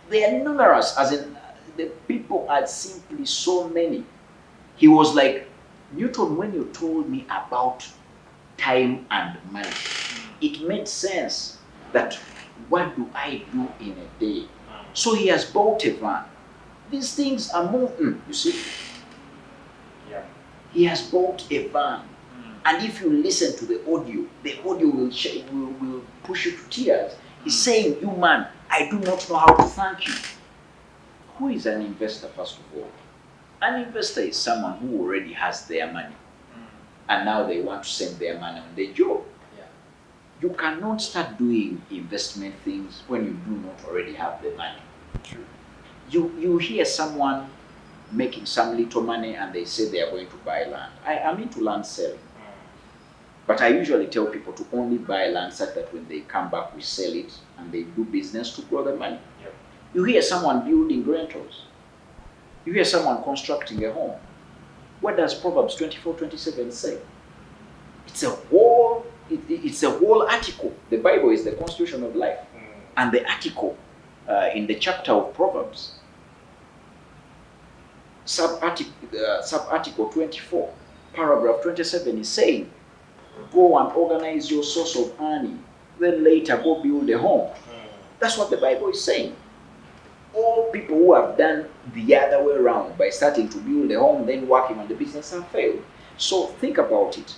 [SPEAKER 3] They are numerous, as in the people are simply so many. He was like, Newton, when you told me about time and money, it made sense that what do I do in a day? So he has bought a van. These things are moving, you see.
[SPEAKER 2] Yeah.
[SPEAKER 3] He has bought a van. And if you listen to the audio will push you to tears. He's saying, you man, I do not know how to thank you. Who is an investor, first of all? An investor is someone who already has their money. And now they want to send their money on their job.
[SPEAKER 2] Yeah.
[SPEAKER 3] You cannot start doing investment things when you do not already have the money.
[SPEAKER 1] True.
[SPEAKER 3] You hear someone making some little money and they say they are going to buy land. I am into land selling. But I usually tell people to only buy land such that when they come back, we sell it and they do business to grow the money.
[SPEAKER 2] Yep.
[SPEAKER 3] You hear someone building rentals. You hear someone constructing a home. What does Proverbs 24:27 say? It's a whole article. The Bible is the constitution of life. And the article in the chapter of Proverbs, sub-article 24, paragraph 27 is saying, go and organize your source of earning, then later go build a home. That's what the Bible is saying. All people who have done the other way around by starting to build a home, then working on the business have failed. So think about it.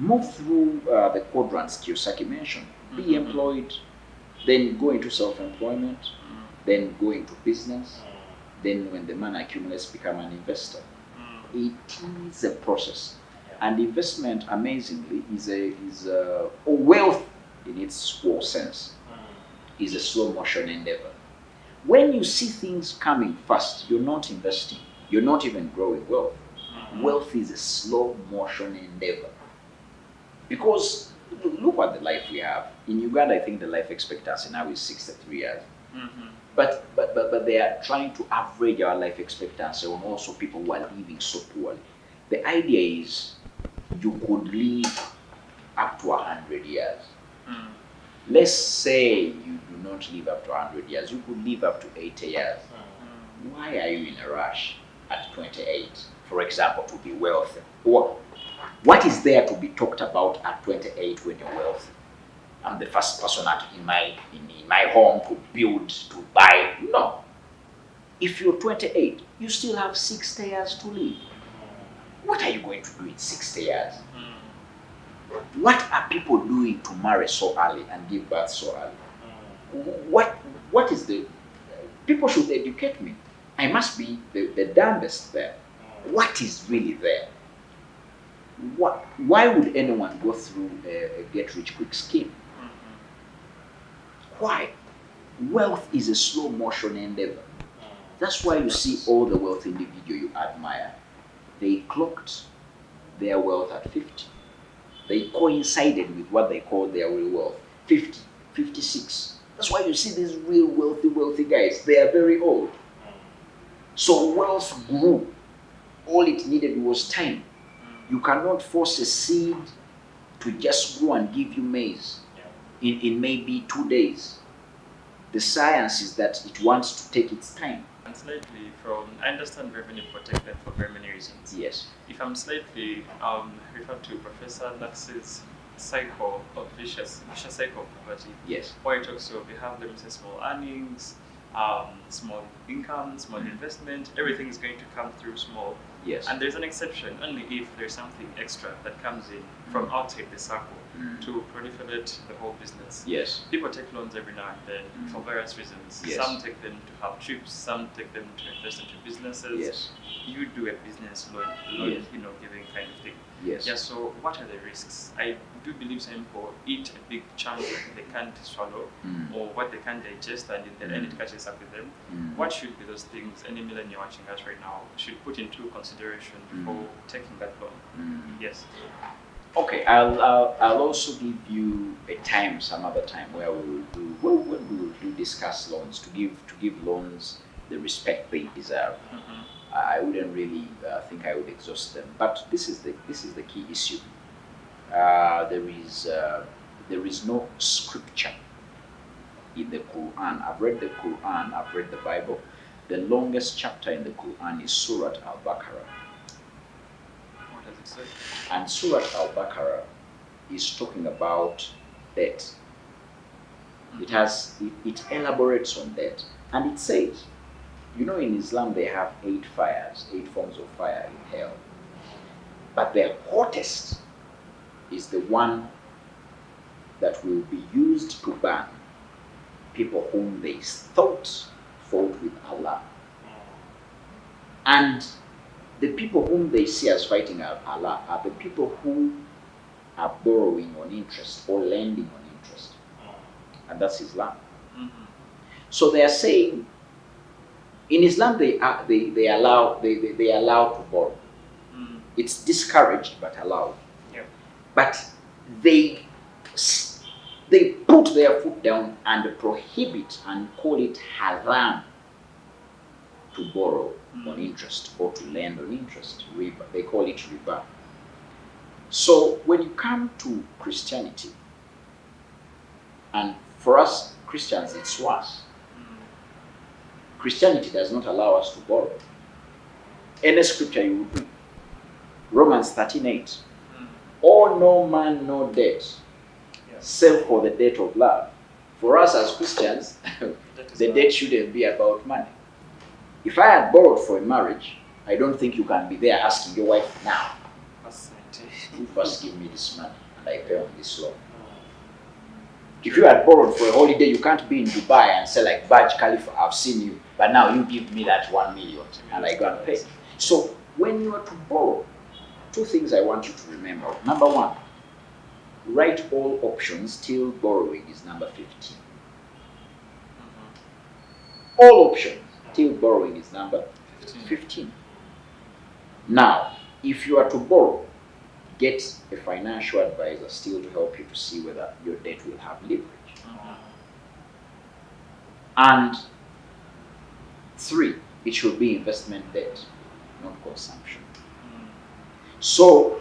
[SPEAKER 3] move through the quadrants Kiyosaki mentioned. Be employed, then go into self-employment, then go into business, then when the money accumulates, become an investor. It is a process. And investment, amazingly, is a wealth in its core sense, is a slow motion endeavor. When you see things coming fast, you're not investing. You're not even growing wealth. Wealth is a slow motion endeavor. Because look at the life we have. In Uganda, I think the life expectancy now is 63 years. But they are trying to average our life expectancy on also people who are living so poorly. The idea is you could live up to 100 years. Let's say you do not live up to 100 years, you could live up to 80 years. Why are you in a rush at 28, for example, to be wealthy? What is there to be talked about at 28 when you're wealthy? I'm the first person in my home to build, to buy. No. If you're 28, you still have 60 years to live. What are you going to do in 60 years? What are people doing to marry so early and give birth so early? What is the... People should educate me. I must be the dumbest there. What is really there? Why would anyone go through a get-rich-quick scheme? Why? Wealth is a slow motion endeavor. That's why you see all the wealthy individuals you admire. They clocked their wealth at 50. They coincided with what they call their real wealth, 50, 56. That's why you see these real wealthy guys. They are very old. So wealth grew. All it needed was time. You cannot force a seed to just grow and give you maize in maybe 2 days. The science is that it wants to take its time.
[SPEAKER 1] And slightly I understand revenue protected for very many reasons.
[SPEAKER 3] Yes.
[SPEAKER 1] If I'm slightly refer to Professor Lux's cycle of vicious cycle of poverty.
[SPEAKER 3] Yes.
[SPEAKER 1] Where he talks of you have, let me say, small earnings, small income, small investment, everything is going to come through small.
[SPEAKER 3] Yes.
[SPEAKER 1] And there's an exception only if there's something extra that comes in from outside the circle to proliferate the whole business.
[SPEAKER 3] Yes.
[SPEAKER 1] People take loans every now and then for various reasons.
[SPEAKER 3] Yes.
[SPEAKER 1] Some take them to have trips, some take them to invest into businesses.
[SPEAKER 3] Yes.
[SPEAKER 1] You do a business loan,
[SPEAKER 3] Yes.
[SPEAKER 1] Giving kind of thing.
[SPEAKER 3] Yes.
[SPEAKER 1] Yeah, so what are the risks? I do believe some people eat a big chunk that they can't swallow or what they can't digest, and in the end it catches up with them. What should be those things any millennial watching us right now should put into consideration before taking that loan? Yes.
[SPEAKER 3] Okay, I'll also give you a time, some other time, where we will discuss loans, to give loans the respect they deserve. I wouldn't really think I would exhaust them, but this is the key issue. There is no scripture in the Quran. I've read the Quran. I've read the Bible. The longest chapter in the Quran is Surat Al-Baqarah.
[SPEAKER 1] What does it say?
[SPEAKER 3] And Surat Al-Baqarah is talking about debt. It elaborates on debt, and it says, in Islam they have 8 forms of fire in hell. But the hottest is the one that will be used to burn people whom they thought fought with Allah. And the people whom they see as fighting Allah are the people who are borrowing on interest or lending on interest. And that's Islam. So they are saying, in Islam they allow to borrow. It's discouraged but allowed.
[SPEAKER 1] Yeah.
[SPEAKER 3] But they put their foot down and prohibit and call it haram to borrow on interest or to lend on interest. Riba. They call it riba. So when you come to Christianity, and for us Christians it's worse. Christianity does not allow us to borrow. Any scripture you would read, Romans 13:8, owe no man no debt, save for the debt of love. For us as Christians, the debt shouldn't be about money. If I had borrowed for a marriage, I don't think you can be there asking your wife now. You first give me this money and I pay on this loan. If you had borrowed for a holiday, you can't be in Dubai and say like, Burj Khalifa, I've seen you, but now you give me that 1 million and I go and pay. So when you are to borrow, two things I want you to remember. Number one, write all options till borrowing is number 15. All options till borrowing is number 15. Now, if you are to borrow, get a financial advisor still to help you to see whether your debt will have leverage. And 3, it should be investment debt, not consumption. So,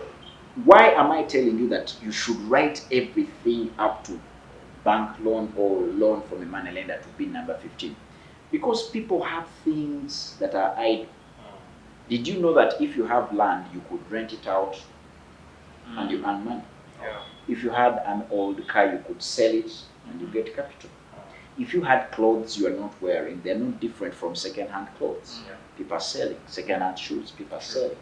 [SPEAKER 3] why am I telling you that you should write everything up to bank loan or loan from a money lender to be number 15? Because people have things that are idle. Did you know that if you have land, you could rent it out and you earn money?
[SPEAKER 1] Yeah.
[SPEAKER 3] If you had an old car, you could sell it and you get capital. If you had clothes you are not wearing, they're not different from second-hand clothes.
[SPEAKER 1] Yeah.
[SPEAKER 3] People are selling second-hand shoes. People are selling.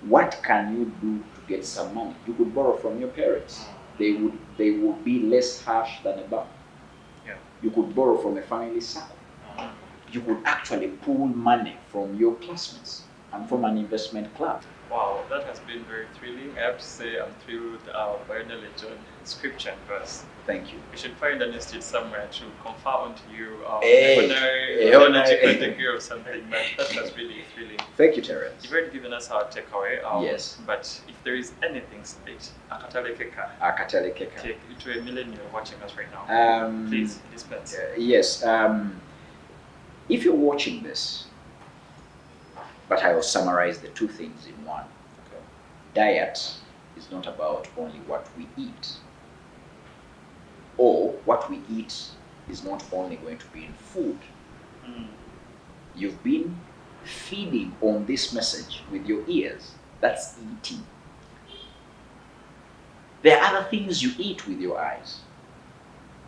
[SPEAKER 3] What can you do to get some money? You could borrow from your parents. They would be less harsh than a bank.
[SPEAKER 1] Yeah.
[SPEAKER 3] You could borrow from a family circle. You could actually pool money from your classmates and from an investment club.
[SPEAKER 1] Wow, that has been very thrilling. I have to say I'm thrilled by your knowledge on scripture and verse.
[SPEAKER 3] Thank you.
[SPEAKER 1] We should find an institute somewhere to confer onto you
[SPEAKER 3] Hey,
[SPEAKER 1] theological degree or something, but that was really thrilling.
[SPEAKER 3] Thank you, Terence.
[SPEAKER 1] You've already given us our takeaway.
[SPEAKER 3] Yes.
[SPEAKER 1] But if there is anything split,
[SPEAKER 3] Akatele Keka.
[SPEAKER 1] take it to a millennial watching us right now. Please dispense.
[SPEAKER 3] Yes. If you're watching this, but I will summarize the two things in one.
[SPEAKER 1] Okay.
[SPEAKER 3] Diet is not about only what we eat, or what we eat is not only going to be in food. You've been feeding on this message with your ears. That's eating. There are other things you eat with your eyes.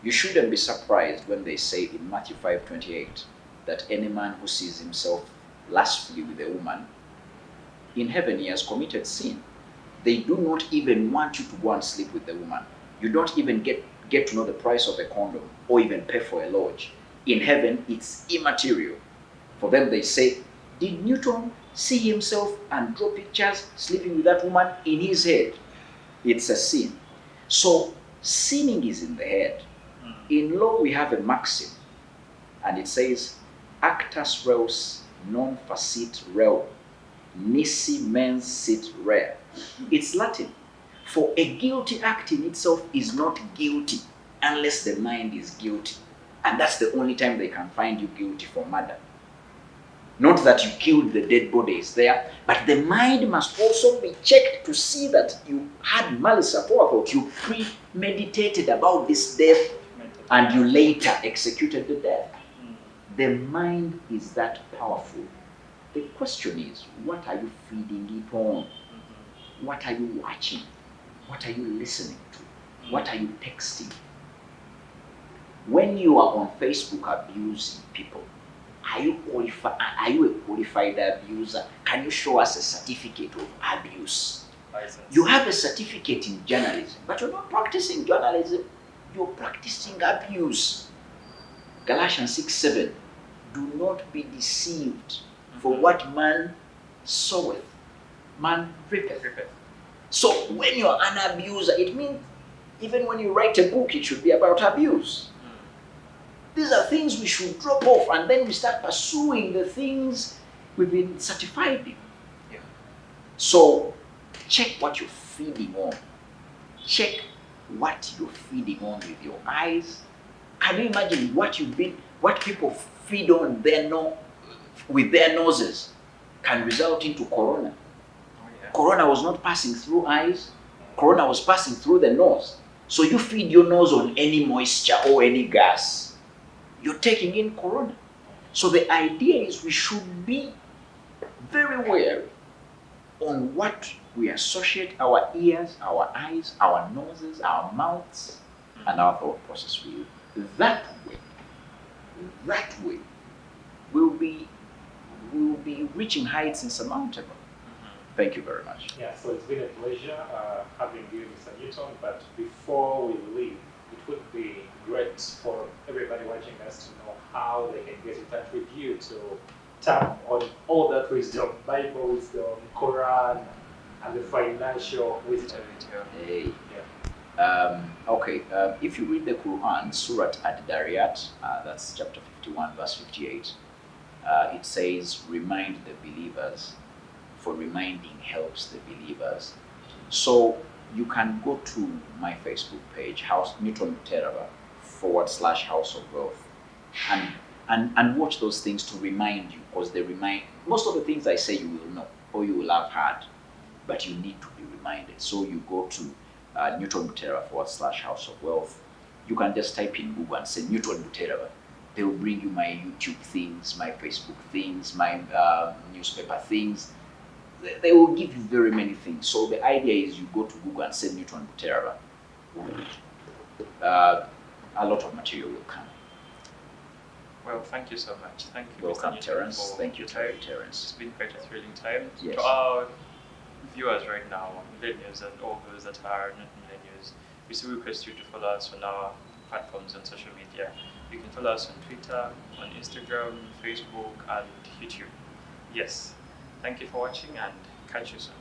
[SPEAKER 3] You shouldn't be surprised when they say in Matthew 5:28 that any man who sees himself lustfully with a woman, in heaven he has committed sin. They do not even want you to go and sleep with the woman. You don't even get to know the price of a condom or even pay for a lodge. In heaven, it's immaterial. For them, they say, did Newton see himself and draw pictures sleeping with that woman in his head? It's a sin. So, sinning is in the head. In law, we have a maxim, and it says, actus reus non facit reo, nisi mens sit rea. It's Latin. For a guilty act in itself is not guilty unless the mind is guilty. And that's the only time they can find you guilty for murder. Not that you killed the dead bodies there, but the mind must also be checked to see that you had malice aforethought, you premeditated about this death, and you later executed the death. The mind is that powerful. The question is, what are you feeding it on? What are you watching? What are you listening to? What are you texting? When you are on Facebook abusing people, are you a qualified abuser? Can you show us a certificate of abuse?
[SPEAKER 1] License.
[SPEAKER 3] You have a certificate in journalism, but you're not practicing journalism. You're practicing abuse. Galatians 6:7. Do not be deceived, for what man soweth, man reapeth. So when you're an abuser, it means even when you write a book, it should be about abuse. These are things we should drop off, and then we start pursuing the things we've been certified in.
[SPEAKER 1] Yeah.
[SPEAKER 3] So check what you're feeding on. Check what you're feeding on with your eyes. Can you imagine what people feed on with their noses can result into corona?
[SPEAKER 1] Oh, yeah.
[SPEAKER 3] Corona was not passing through eyes. Corona was passing through the nose. So you feed your nose on any moisture or any gas, you're taking in corona. So the idea is we should be very wary on what we associate our ears, our eyes, our noses, our mouths, and our thought process with. That way, we'll be reaching heights insurmountable. Thank you very much.
[SPEAKER 2] Yeah, so it's been a pleasure having you, Mr. Newton. But before we leave, it would be great for everybody watching us to know how they can get in touch with you to tap on all that wisdom, Bible wisdom, Quran, and the financial wisdom.
[SPEAKER 3] Hey.
[SPEAKER 2] Yeah.
[SPEAKER 3] Okay, if you read the Quran, Surat Al-Dariyat, that's chapter 51, verse 58, it says, remind the believers, for reminding helps the believers. So you can go to my Facebook page, House Newton Buteraba /House of Wealth, and watch those things to remind you, because they remind, most of the things I say you will know or you will have heard, but you need to be reminded. So you go to Newton Buteraba /House of Wealth. You can just type in Google and say Newton Buteraba. They will bring you my YouTube things, my Facebook things, my newspaper things. They will give you very many things. So the idea is you go to Google and say Newton Buteraba. A lot of material will come.
[SPEAKER 1] Well, thank you so much. Thank you,
[SPEAKER 3] Welcome,
[SPEAKER 1] Mr. Newton,
[SPEAKER 3] Terence.
[SPEAKER 1] for
[SPEAKER 3] Thank you,
[SPEAKER 1] your time.
[SPEAKER 3] Terence.
[SPEAKER 1] It's been quite a thrilling time.
[SPEAKER 3] Yes.
[SPEAKER 1] To our viewers right now, millennials and all those that are not millennials, we still request you to follow us on our platforms on social media. You can follow us on Twitter, on Instagram, Facebook, and YouTube. Yes. Thank you for watching, and catch you soon.